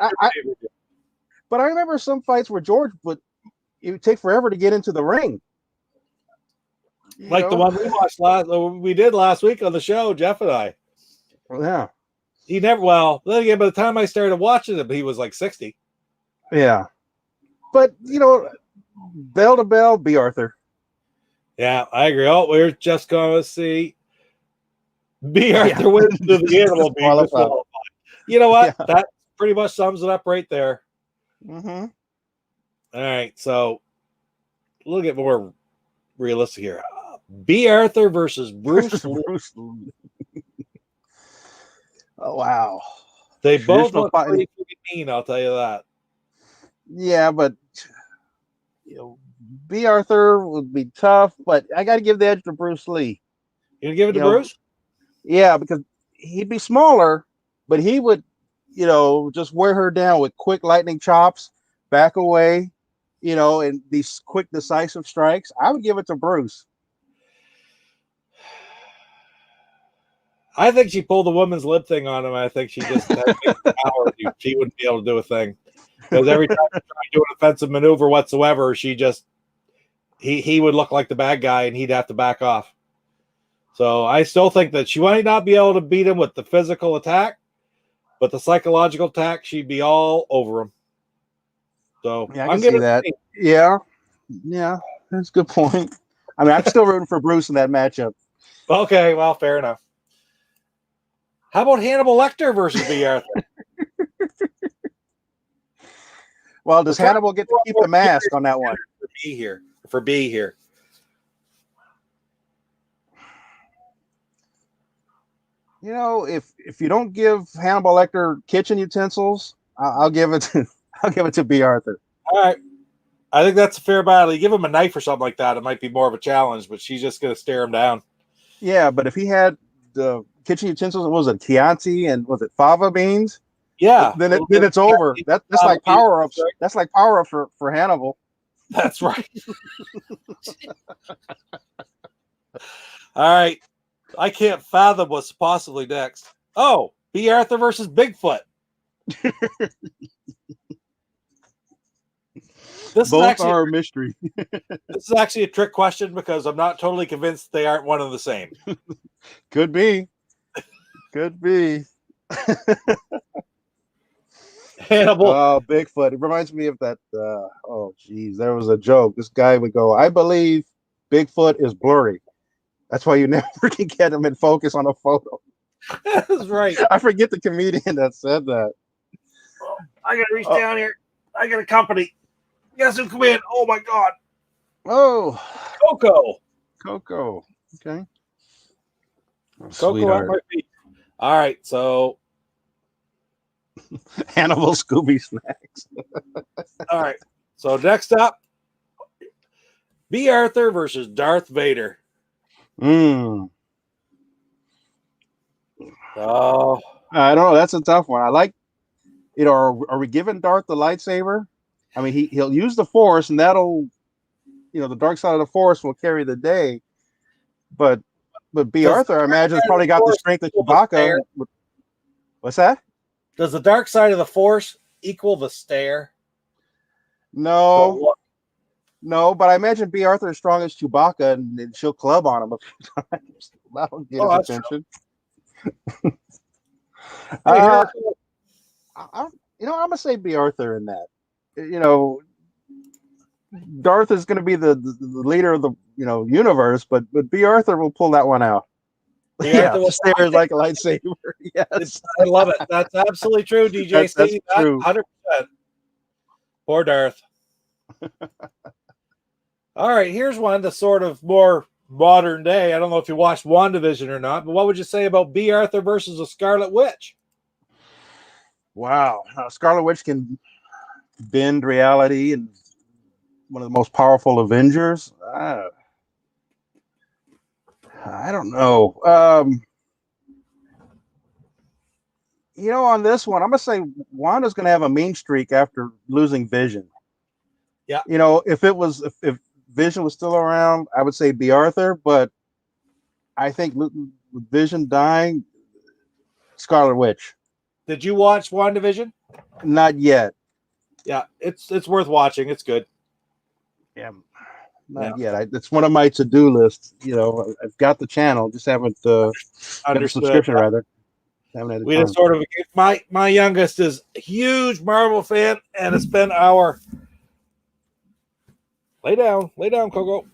but I remember some fights where George it would take forever to get into the ring. Like the one we did last week on the show, Jeff and I. Yeah. He never, well, then again, by the time I started watching him, he was like 60. Yeah. But, bell to bell, B. Arthur. Yeah, I agree. Oh, we're just going to see B. Arthur wins to the animal being disqualified. You know what? Yeah. That pretty much sums it up right there. Mm-hmm. All right, so we'll get more realistic here. B. Arthur versus Bruce Lee. Oh, wow. They both look pretty mean, I'll tell you that. Yeah, but B. Arthur would be tough, but I got to give the edge to Bruce Lee. You gonna give it to Bruce? Yeah, because he'd be smaller, but he would, just wear her down with quick lightning chops, back away, and these quick, decisive strikes. I would give it to Bruce. I think she pulled the woman's lip thing on him. I think she just had power. She wouldn't be able to do a thing. Because every time she tried to do an offensive maneuver whatsoever, he would look like the bad guy and he'd have to back off. So I still think that she might not be able to beat him with the physical attack, but the psychological attack, she'd be all over him. So yeah, I can see that. Yeah, that's a good point. I mean, I'm still rooting for Bruce in that matchup. Okay, well, fair enough. How about Hannibal Lecter versus B. Arthur? Well, does Hannibal get to keep the mask on that one? For B here. If you don't give Hannibal Lecter kitchen utensils, I'll give it to B. Arthur. All right. I think that's a fair battle. You give him a knife or something like that, it might be more of a challenge, but she's just going to stare him down. Yeah, but if he had the kitchen utensils, what was it, Chianti and was it fava beans? Yeah. Then it's over. That's like power ups. That's like power up for Hannibal. That's right. All right. I can't fathom what's possibly next. Oh, B. Arthur versus Bigfoot. Both are a mystery. This is actually a trick question because I'm not totally convinced they aren't one and the same. Could be. Could be. Hannibal. Oh, Bigfoot. It reminds me of that. There was a joke. This guy would go, I believe Bigfoot is blurry. That's why you never can get him in focus on a photo. That's right. I forget the comedian that said that. I got to reach down here. I got a company. Guess who come in? Oh, my God. Oh. Coco. Okay. Coco on my feet. All right, so Hannibal Scooby Snacks. All right, so next up, B. Arthur versus Darth Vader. Oh, I don't know. That's a tough one. I like, are we giving Darth the lightsaber? I mean, he'll use the Force, and that'll, the dark side of the Force will carry the day. But B. Arthur, I imagine, has probably got the strength of Chewbacca. What's that? Does the dark side of the Force equal the stare? No, no, but I imagine B. Arthur is strong as Chewbacca, and she'll club on him a few times. That'll get his attention. Hey, I'm gonna say B. Arthur in that. Darth is gonna be the leader of the universe, but B. Arthur will pull that one out. Yeah, the stare is like a lightsaber. Yes, I love it. That's absolutely true, DJC. That's true. 100%. Poor Darth. All right, here's one that's sort of more modern day. I don't know if you watched WandaVision or not, but what would you say about B. Arthur versus the Scarlet Witch? Wow, Scarlet Witch can bend reality and one of the most powerful Avengers. I don't know. On this one, I'm gonna say Wanda's gonna have a mean streak after losing Vision. Yeah. If Vision was still around, I would say B. Arthur, but I think with Vision dying, Scarlet Witch. Did you watch WandaVision? Not yet. Yeah, it's worth watching. It's good. Yeah. Not yet. It's one of my to-do lists. I've got the channel, just haven't got the subscription rather. We just sort of my youngest is a huge Marvel fan, and it's been our lay down, Coco.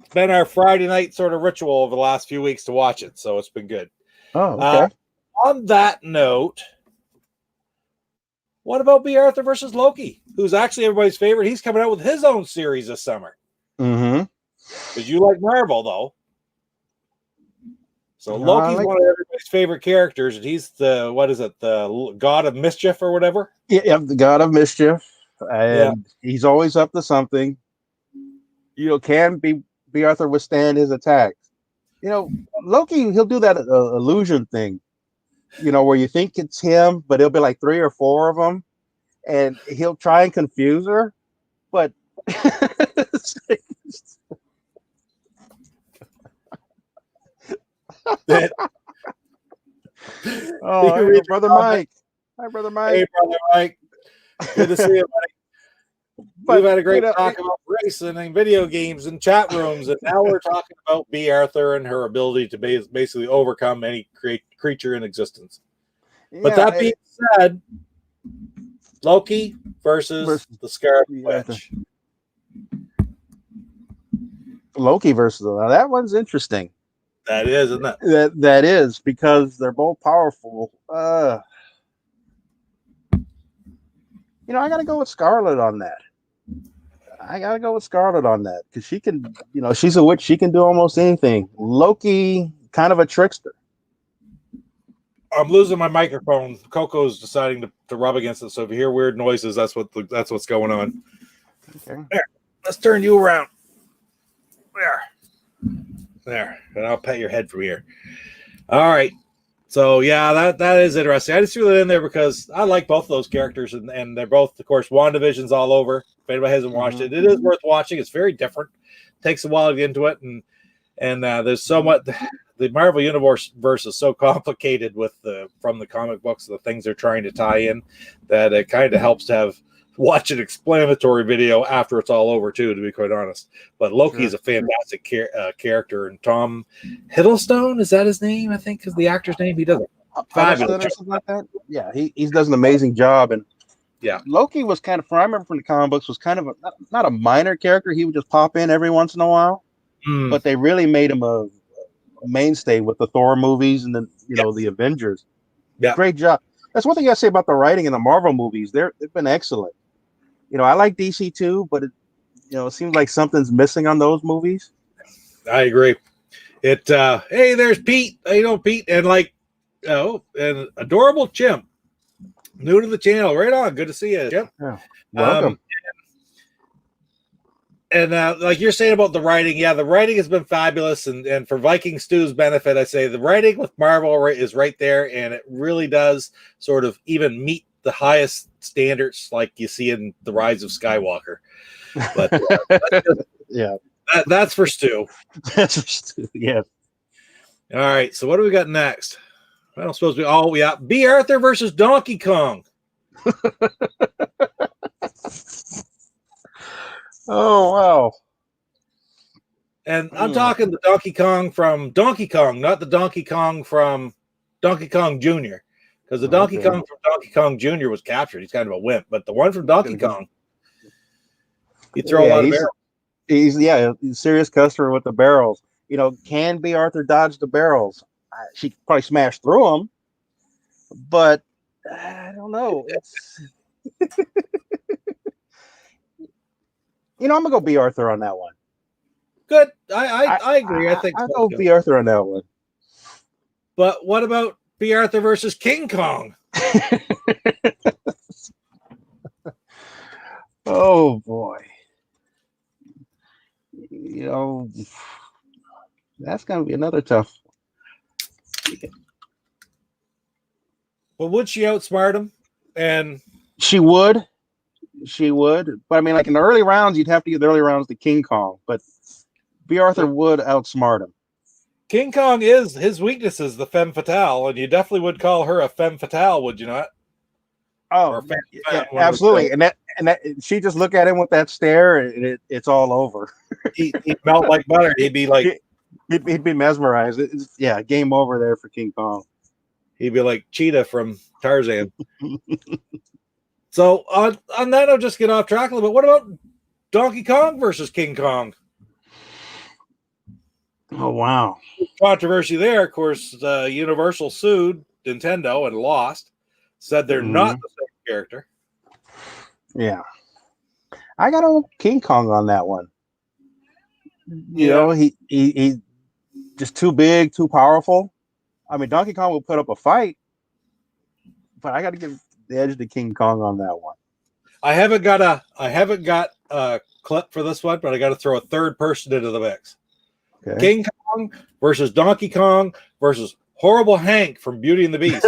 It's been our Friday night sort of ritual over the last few weeks to watch it, so it's been good. Oh, okay. On that note, what about B. Arthur versus Loki, who's actually everybody's favorite? He's coming out with his own series this summer. Mm-hmm. Because you like Marvel, though. So Loki's one of everybody's favorite characters, and he's the god of mischief or whatever? Yeah, the god of mischief. And he's always up to something. Can B. Arthur withstand his attacks? Loki, he'll do that illusion thing, where you think it's him, but it'll be like 3 or 4 of them, and he'll try and confuse her, but hey, brother Mike. Hi, brother Mike. Hey, brother Mike. Good to see you, buddy. We've had a great talk about racing and video games and chat rooms, and now we're talking about B. Arthur and her ability to basically overcome any creature in existence. But that being said, Loki versus the Scarlet Witch. Loki versus that one's interesting. That is, isn't it? That is, because they're both powerful. I got to go with Scarlet on that. Because she can, she's a witch. She can do almost anything. Loki, kind of a trickster. I'm losing my microphone. Coco's deciding to rub against it. So if you hear weird noises, that's what's going on. Okay. There, let's turn you around. There, and I'll pat your head from here. All right. So yeah, that is interesting. I just threw that in there because I like both of those characters, and they're both, of course, WandaVision's all over. If anybody hasn't watched it, it is worth watching. It's very different. Takes a while to get into it, and there's so much. The Marvel Universe is so complicated from the comic books, the things they're trying to tie in, that it kind of helps to watch an explanatory video after it's all over too, to be quite honest. But Loki's a fantastic character, and Tom Hiddleston, is that his name? I think is the actor's name. He does fabulous or something like that. Yeah, he does an amazing job, and Loki was kind of, I remember from the comic books, was kind of not a minor character. He would just pop in every once in a while, but they really made him a mainstay with the Thor movies and then the Avengers. Yeah, great job. That's one thing I say about the writing in the Marvel movies. They've been excellent. I like DC too, but it seems like something's missing on those movies. I agree. Hey, there's Pete. How you doing, Pete? And an adorable chimp, new to the channel. Right on. Good to see you, Chimp. Yeah. Welcome. And like you're saying about the writing, the writing has been fabulous. And for Viking Stew's benefit, I say the writing with Marvel is right there, and it really does sort of even meet the highest standards like you see in The Rise of Skywalker. But that's for Stu. That's for Stu. Yeah. All right. So what do we got next? I don't suppose we. Oh, yeah. B. Arthur versus Donkey Kong. Oh wow! And I'm talking the Donkey Kong from Donkey Kong, not the Donkey Kong from Donkey Kong Jr. Because the Donkey Okay. Kong from Donkey Kong Jr. was captured. He's kind of a wimp. But the one from Donkey Kong, he throw a lot of barrels. He's a serious customer with the barrels. You know, can B. Arthur dodge the barrels? She probably smashed through them, but I don't know. It's I'm gonna go B. Arthur on that one. Good. I agree. I think I'll so, go B. Arthur on that one. But what about B. Arthur versus King Kong? Oh boy. That's gonna be another tough. Well, would she outsmart him? And She would. But I mean, like in the early rounds, you'd have to give the early rounds to King Kong, but B. Arthur would outsmart him. King Kong is his weakness is the femme fatale, and you definitely would call her a femme fatale, would you not? Oh, yeah, absolutely. And that she just look at him with that stare, and it's all over. He'd melt like butter. He'd be like he'd be mesmerized. Game over there for King Kong. He'd be like Cheetah from Tarzan. So on that, I'll just get off track a little bit. What about Donkey Kong versus King Kong? Oh wow! Controversy there. Of course, Universal sued Nintendo and lost. Said they're not the same character. Yeah, I got a King Kong on that one. You know, he just too big, too powerful. I mean, Donkey Kong will put up a fight, but I got to give the edge to King Kong on that one. I haven't got a clip for this one, but I got to throw a third person into the mix. Okay. King Kong versus Donkey Kong versus Horrible Hank from Beauty and the Beast.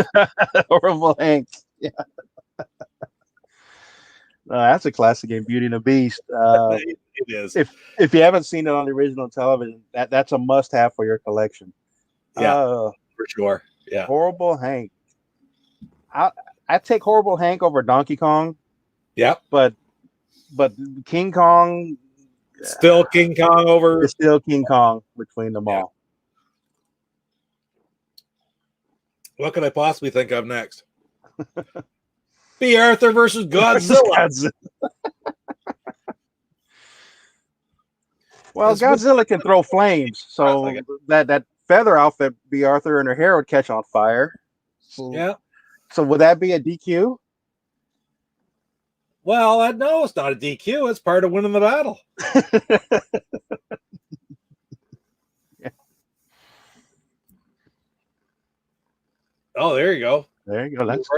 Horrible Hank. Yeah. That's a classic game, Beauty and the Beast. It is. If you haven't seen it on the original television, that's a must-have for your collection. Yeah, for sure. Yeah. Horrible Hank. I take Horrible Hank over Donkey Kong. Yeah. But King Kong. Still King Kong over. It's still King Kong between them all. What could I possibly think of next? B. Arthur versus Godzilla. Well, Godzilla can throw flames, so that feather outfit B. Arthur and her hair would catch on fire. Yeah. So would that be a DQ? Well, no, it's not a DQ. It's part of winning the battle. Yeah. Oh, there you go. There you go. That's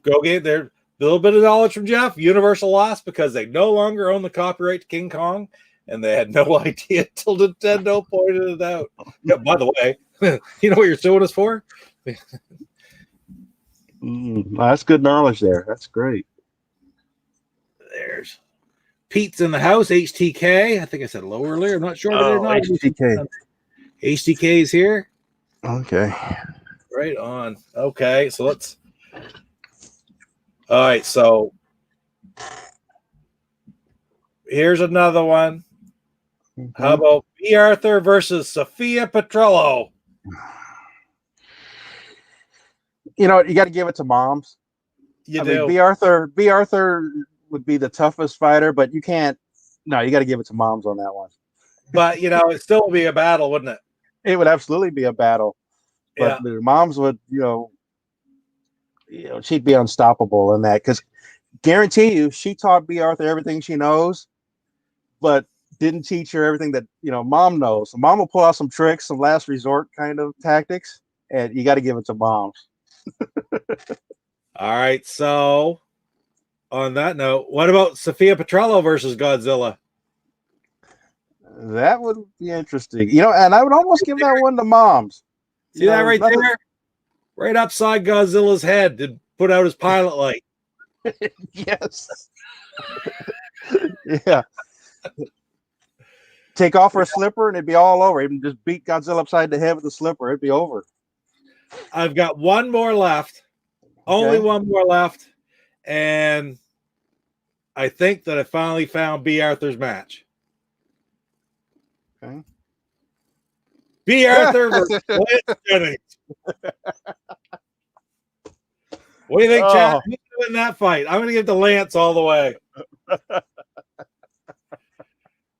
go get there. A little bit of knowledge from Jeff. Universal lost because they no longer own the copyright to King Kong, and they had no idea until Nintendo pointed it out. Yeah, by the way, you know what you're suing us for? That's good knowledge there. That's great. There's Pete's in the house. HTK. I think I said low earlier. I'm not sure. HTK. HTK is here. Okay. Right on. Okay, so let's. All right, so here's another one. Mm-hmm. How about B. Arthur versus Sophia Petrello? You know, you got to give it to moms. I mean, B. Arthur would be the toughest fighter, but you can't. No, you got to give it to moms on that one. But it still would be a battle, wouldn't it? It would absolutely be a battle. But the moms would, she'd be unstoppable in that, because guarantee you, she taught B. Arthur everything she knows, but didn't teach her everything that mom knows. So mom will pull out some tricks, some last resort kind of tactics, and you got to give it to moms. All right. So, on that note, what about Sophia Petrello versus Godzilla? That would be interesting. And I would almost give that one to moms. See that right there? Right upside Godzilla's head to put out his pilot light. Yes. Yeah. Take off her slipper and it'd be all over. Even just beat Godzilla upside the head with the slipper. It'd be over. I've got one more left. Only Okay. one more left. And I think that I finally found B. Arthur's match. Okay. B. Arthur versus Lance Jennings. What do you think, Chad? Oh. Who's going to win that fight? I'm going to give the Lance all the way.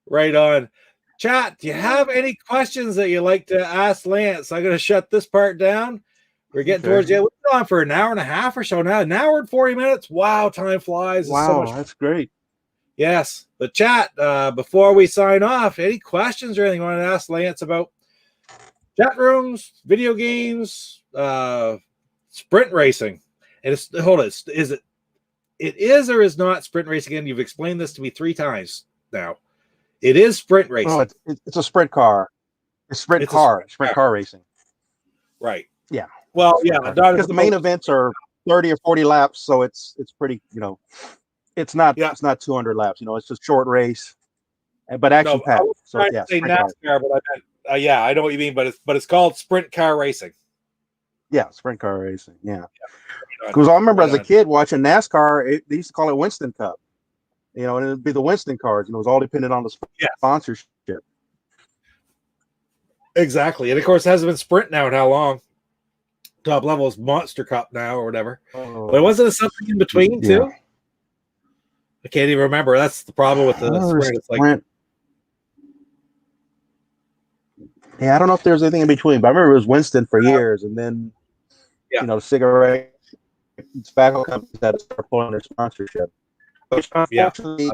Right on. Chat, do you have any questions that you'd like to ask Lance? I'm going to shut this part down. We're getting towards the end. We've been on for an hour and a half or so now. An hour and 40 minutes. Wow, time flies. It's so Wow, much. that's great. Yes. The chat, before we sign off, any questions or anything you want to ask Lance about chat rooms, video games, sprint racing? And it's, hold it. It is or is not sprint racing? Again, you've explained this to me 3 times now. It is sprint racing. Oh, it's a sprint car. It's sprint car racing. Right. Yeah. Well, yeah, because the main events are 30 or 40 laps, so it's pretty, it's not 200 laps. It's just short race, but action packed. So yeah, say NASCAR, but I meant, I know what you mean, but it's called sprint car racing. Yeah, sprint car racing. Yeah. Because I remember as a kid watching NASCAR, they used to call it Winston Cup. And it'd be the Winston cars. It was all dependent on the sponsorship. Exactly. And of course, it hasn't been sprint now in how long? Top level is Monster Cup now or whatever. But wasn't it something in between too? I can't even remember. That's the problem with the sprint. It's like, yeah, I don't know if there's anything in between, but I remember it was Winston for years, and then cigarette tobacco companies had to start pulling their sponsorship. Which unfortunately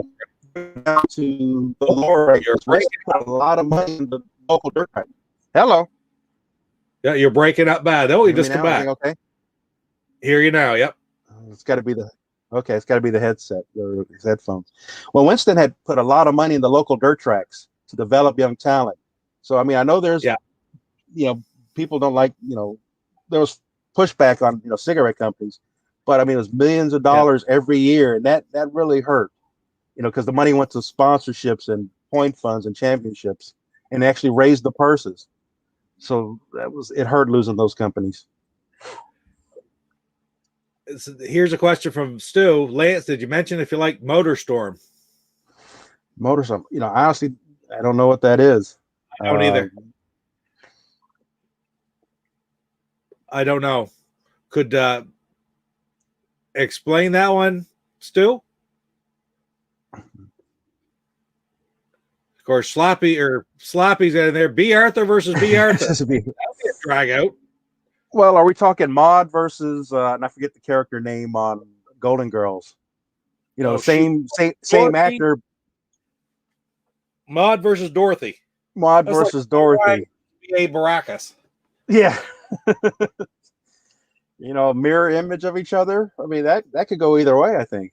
down to the lower you're breaking a lot of money in the local dirt track. Hello. Yeah, you're breaking up bad. Oh, you just come back. Okay. Hear you now. Yep. It's got to be the headset or his headphones. Well, Winston had put a lot of money in the local dirt tracks to develop young talent. So I mean, I know there's people don't like, there was pushback on cigarette companies. But I mean, it was millions of dollars every year, and that really hurt, because the money went to sponsorships and point funds and championships, and they actually raised the purses. So it hurt losing those companies. Here's a question from Stu. Lance, did you mention if you like MotorStorm? MotorStorm, honestly, I don't know what that is. I don't either. I don't know. Could explain that one, Stu? Of course, Sloppy's in there. B. Arthur versus B. Arthur. That'll be a drag out. Well, are we talking Maud versus and I forget the character name on Golden Girls? Same actor. Maud versus Dorothy. Maud versus Dorothy. B.A. Baracus. Yeah. Mirror image of each other. I mean, that could go either way, I think.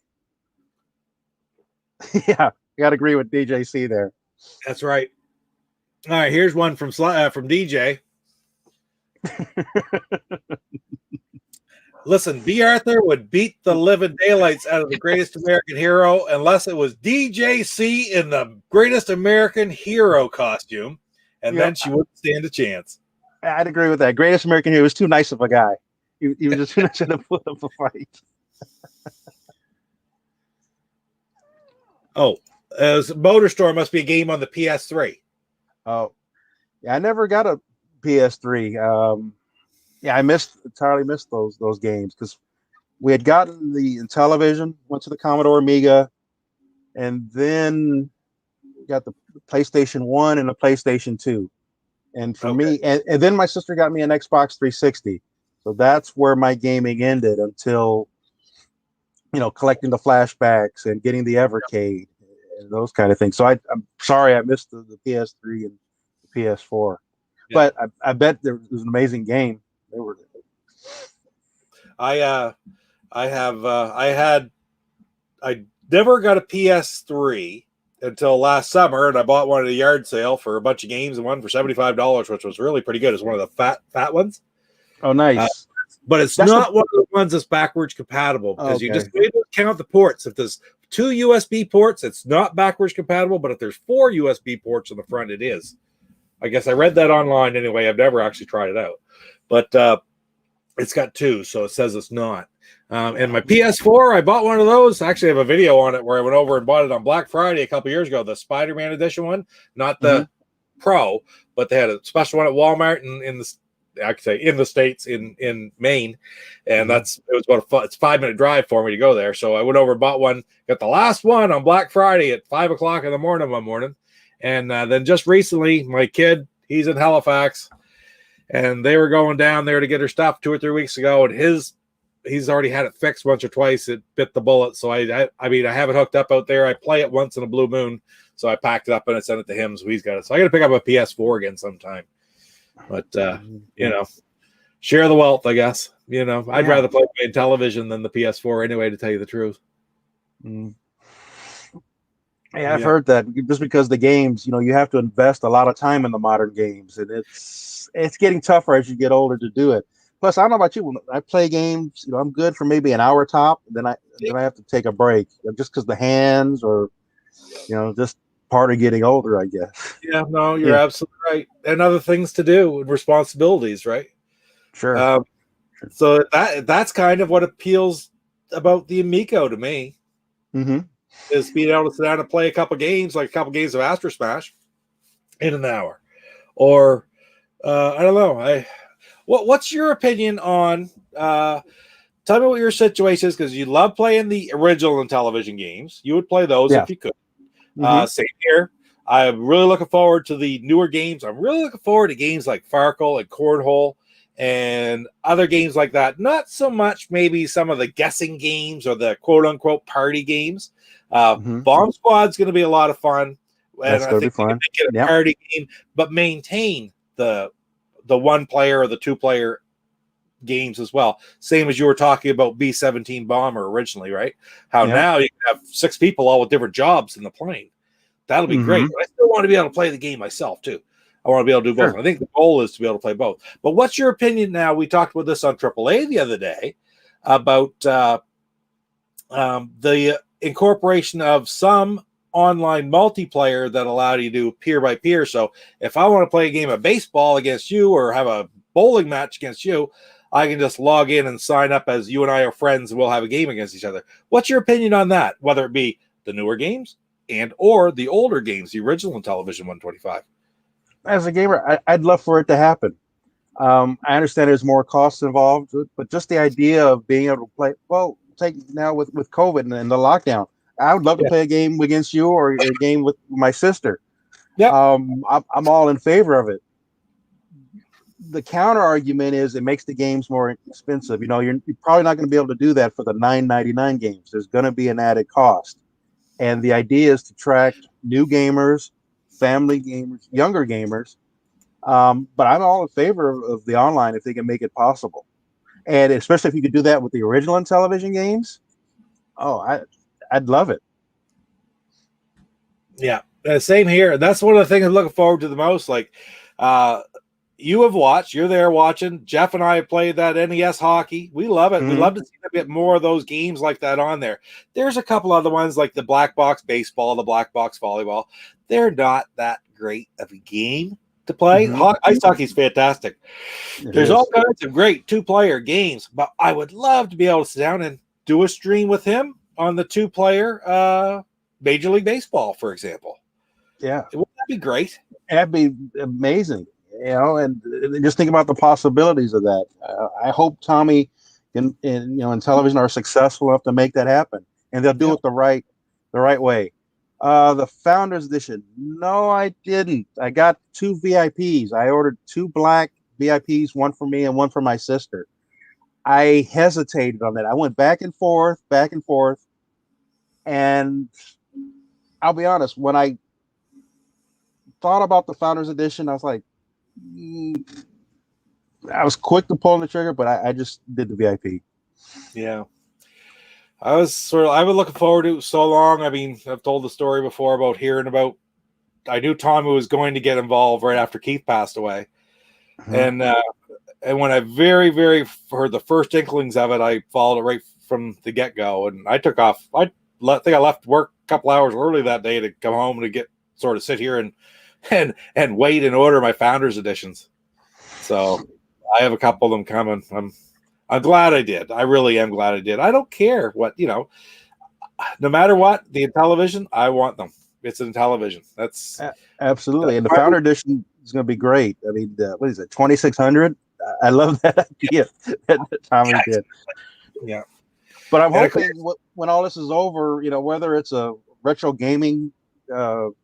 Yeah, you got to agree with DJC there. That's right. All right, here's one from DJ. Listen, B. Arthur would beat the living daylights out of the greatest American hero unless it was DJC in the greatest American hero costume, and then she wouldn't stand a chance. I'd agree with that. Greatest American hero was too nice of a guy. He was just too much to put up a fight. MotorStorm must be a game on the PS3. Oh, yeah, I never got a PS3. I entirely missed those games because we had gotten the Intellivision, went to the Commodore Amiga, and then got the PlayStation 1 and the PlayStation 2. And for me, and then my sister got me an Xbox 360. So that's where my gaming ended until, collecting the flashbacks and getting the Evercade and those kind of things. So I'm sorry I missed the PS3 and the PS4. Yeah. But I bet there was an amazing game. They were. I never got a PS3 until last summer, and I bought one at a yard sale for a bunch of games and one for $75, which was really pretty good. It's one of the fat ones. Oh, nice. But it's not one of the ones that's backwards compatible because you just need to count the ports. If there's 2 USB ports, it's not backwards compatible. But if there's 4 USB ports on the front, it is. I guess I read that online anyway. I've never actually tried it out. But It's got two, so it says it's not. And my PS4, I bought one of those. Actually, I have a video on it where I went over and bought it on Black Friday a couple years ago. The Spider-Man edition one, not the Pro, but they had a special one at Walmart in the, I could say, in the States, in Maine, and it was about it's a 5-minute drive for me to go there. So I went over and bought one. Got the last one on Black Friday at 5:00 in the morning one morning, and then just recently, my kid, he's in Halifax, and they were going down there to get her stuff 2 or 3 weeks ago, and he's already had it fixed once or twice. It bit the bullet, so I mean, I have it hooked up out there. I play it once in a blue moon, so I packed it up and I sent it to him, so he's got it. So I got to pick up a PS4 again sometime. But you know, share the wealth, I guess. You know, I'd rather play main television than the PS4 anyway, to tell you the truth. Yeah, I've heard that just because the games, you know, you have to invest a lot of time in the modern games, and it's getting tougher as you get older to do it. Plus, I don't know about you, when I play games, you know, I'm good for maybe an hour top, then I have to take a break just because the hands, or you know, just part of getting older, I guess. Yeah, no, you're absolutely right. And other things to do and responsibilities, right? Sure. So that's kind of what appeals about the Amico to me. Is being able to sit down and play a couple games, like a couple games of Astro Smash in an hour. Or I don't know. What's your opinion on tell me what your situation is, because you love playing the original and television games. You would play those if you could. Same here. I'm really looking forward to the newer games. I'm really looking forward to games like Farkle and Cornhole and other games like that. Not so much maybe some of the guessing games or the quote-unquote party games. Bomb Squad's going to be a lot of fun. That's going to be fun. Make it a party game, but maintain the one-player or the two-player games as well. Same as you were talking about B-17 Bomber originally, right? How now you can have 6 people all with different jobs in the plane. That'll be great. But I still want to be able to play the game myself too. I want to be able to do both. I think the goal is to be able to play both. But what's your opinion now? We talked about this on AAA the other day about the incorporation of some online multiplayer that allowed you to do peer by peer. So if I want to play a game of baseball against you or have a bowling match against you, I can just log in and sign up as you and I are friends, and we'll have a game against each other. What's your opinion on that? Whether it be the newer games and or the older games, the original Television 125. As a gamer, I'd love for it to happen. I understand there's more costs involved, but just the idea of being able to play, well, take now with COVID and the lockdown, I would love to play a game against you or a game with my sister. I'm all in favor of it. The counter argument is it makes the games more expensive. You know, you're probably not going to be able to do that for the $9.99 games. There's going to be an added cost. And the idea is to attract new gamers, family gamers, younger gamers. But I'm all in favor of the online if they can make it possible. And especially if you could do that with the original and television games. Oh, I'd love it. Yeah, same here. That's one of the things I'm looking forward to the most. Like, you have watched, you're there watching. Jeff and I have played that NES hockey. We love it. We love to see a bit more of those games like that on there. There's a couple other ones like the black box baseball, the black box volleyball. They're not that great of a game to play. Ice hockey is fantastic. There's all kinds of great 2-player games, but I would love to be able to sit down and do a stream with him on the 2-player Major League Baseball, for example. Yeah. Wouldn't that be great? That'd be amazing. You know, and just think about the possibilities of that. I hope Tommy and television are successful enough to make that happen, and they'll do it the right way. The Founders Edition. No, I didn't. I got 2 VIPs. I ordered 2 black VIPs, one for me and one for my sister. I hesitated on that. I went back and forth, and I'll be honest. When I thought about the Founders Edition, I was like, I was quick to pull the trigger, but I just did the VIP. Yeah. I've been looking forward to it so long. I mean, I've told the story before about hearing about, I knew Tommy was going to get involved right after Keith passed away. And when I very, very heard the first inklings of it, I followed it right from the get-go. And I took off. I think I left work a couple hours early that day to come home to sit here and wait and order my Founders Editions. So I have a couple of them coming. I'm I'm glad I did. I really am glad I did. I don't care what, no matter what, the television, I want them. It's in television. That's Absolutely. And the founder edition is going to be great. I mean, what is it, 2600? I love that idea that Tommy did. Yeah. But I'm hoping when all this is over, whether it's a retro gaming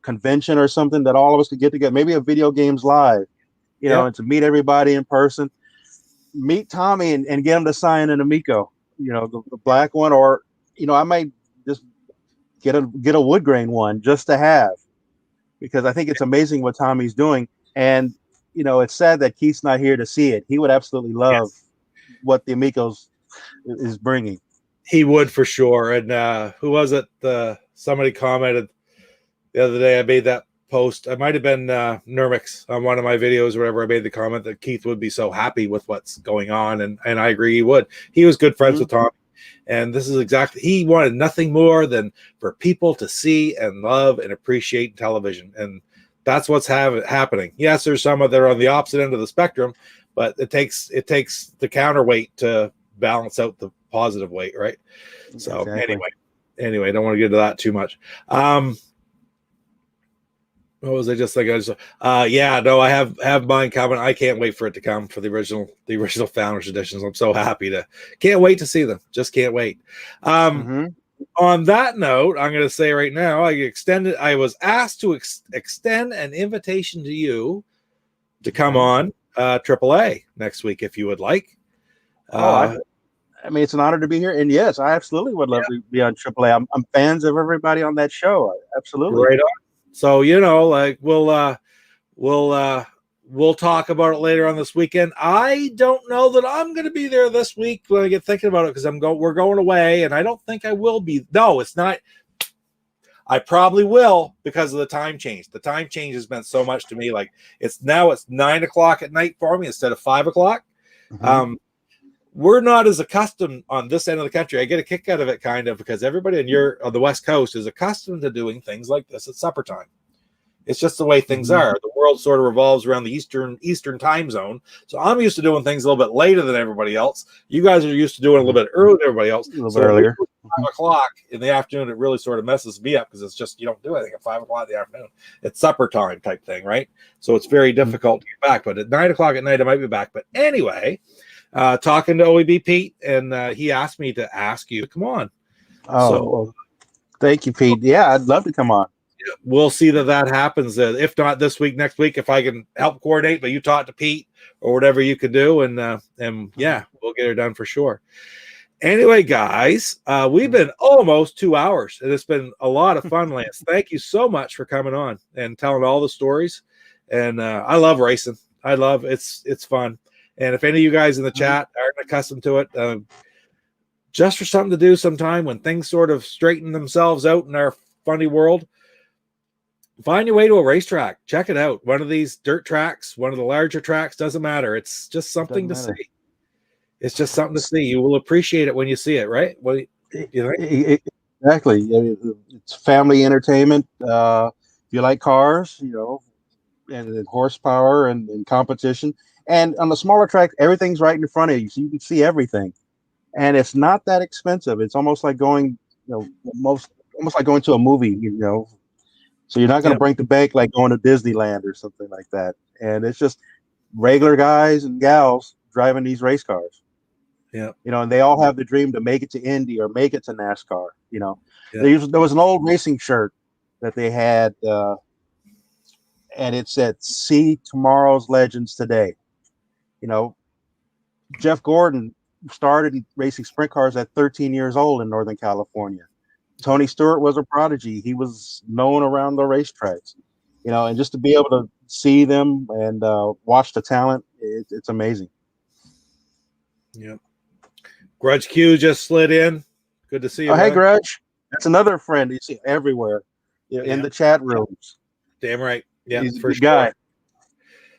convention or something, that all of us could get together, maybe a video games live, and to meet everybody in person, meet Tommy and get him to sign an Amico, the black one, or, I might just get a wood grain one just to have, because I think it's amazing what Tommy's doing. And, it's sad that Keith's not here to see it. He would absolutely love what the Amicos is bringing. He would for sure. And who was it? Somebody commented the other day. I made that post. I might have been Nermix on one of my videos or whatever. I made the comment that Keith would be so happy with what's going on. And I agree he would. He was good friends with Tommy. And this is exactly, he wanted nothing more than for people to see and love and appreciate television. And that's what's happening. Yes, there's some that are on the opposite end of the spectrum, but it takes the counterweight to balance out the positive weight, right? So anyway, I don't want to get into that too much. What was I just thinking? I have mine coming. I can't wait for it to come, for the original Founders editions. I'm so happy can't wait to see them. Just can't wait. On that note, I'm going to say right now, I was asked to extend an invitation to you to come on AAA next week if you would like. I mean, it's an honor to be here, and yes, I absolutely would love to be on AAA. I'm fans of everybody on that show. Absolutely, right on. So we'll talk about it later on this weekend. I don't know that I'm going to be there this week when I get thinking about it, because we're going away, and I don't think I will be. No, it's not. I probably will, because of the time change. The time change has meant so much to me. Like it's 9 o'clock at night for me instead of 5 o'clock. We're not as accustomed on this end of the country. I get a kick out of it kind of, because everybody on the West Coast is accustomed to doing things like this at supper time. It's just the way things are. The world sort of revolves around the Eastern time zone. So I'm used to doing things a little bit later than everybody else. You guys are used to doing a little bit earlier than everybody else. A little bit earlier. 5 o'clock in the afternoon, it really sort of messes me up, because it's just, you don't do anything at 5 o'clock in the afternoon. It's supper time type thing, right? So it's very difficult to get back. But at 9 o'clock at night, I might be back. But anyway, talking to OEB Pete, and he asked me to ask you to come on. Well, thank you, Pete. Yeah, I'd love to come on. We'll see that happens. If not this week, next week, if I can help coordinate, but you talk to Pete or whatever you could do, and we'll get it done for sure. Anyway, guys, we've been almost 2 hours, and it's been a lot of fun, Lance. Thank you so much for coming on and telling all the stories. And I love racing. It's fun. And if any of you guys in the chat aren't accustomed to it, just for something to do sometime when things sort of straighten themselves out in our funny world, find your way to a racetrack. Check it out. One of these dirt tracks, one of the larger tracks, doesn't matter. It's just something to see. It's just something to see. You will appreciate it when you see it, right? What do you think? Exactly. I mean, it's family entertainment. If you like cars, and horsepower and competition. And on the smaller track, everything's right in front of you, so you can see everything. And it's not that expensive. It's almost like going, almost like going to a movie, So you're not going to break the bank like going to Disneyland or something like that. And it's just regular guys and gals driving these race cars. Yeah. And they all have the dream to make it to Indy or make it to NASCAR. There was an old racing shirt that they had, and it said, "See tomorrow's legends today." Jeff Gordon started racing sprint cars at 13 years old in Northern California. Tony Stewart was a prodigy. He was known around the racetracks, and just to be able to see them and watch the talent, it's amazing. Yeah. Grudge Q just slid in. Good to see you. Oh, hey, Grudge. That's another friend you see everywhere in the chat rooms. Damn right. Yeah, he's for a good sure. guy.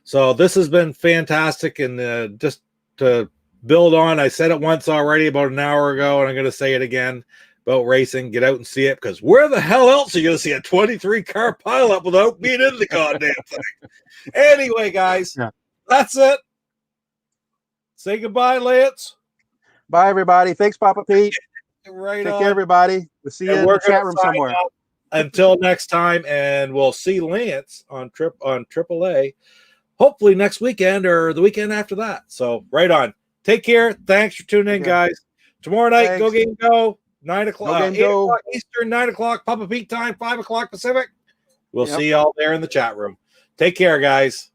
So this has been fantastic. And just to build on, I said it once already about an hour ago, and I'm going to say it again. About racing, get out and see it, because where the hell else are you going to see a 23 car pileup without being in the goddamn thing? Anyway, guys, that's it. Say goodbye, Lance. Bye, everybody. Thanks, Papa Pete. Right Take on. care, everybody. We'll see you And in we're the chat gonna room sign somewhere. off until next time, and we'll see Lance on AAA, hopefully next weekend or the weekend after that. So right on. Take care. Thanks for tuning in, Take care. guys. Tomorrow night, Go Thanks. Game Go, 9 o'clock, Go Game 8 Go. o'clock Eastern, 9 o'clock Papa Pete time, 5 o'clock Pacific. We'll Yep. see y'all there in the chat room. Take care, guys.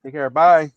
Take care. Bye.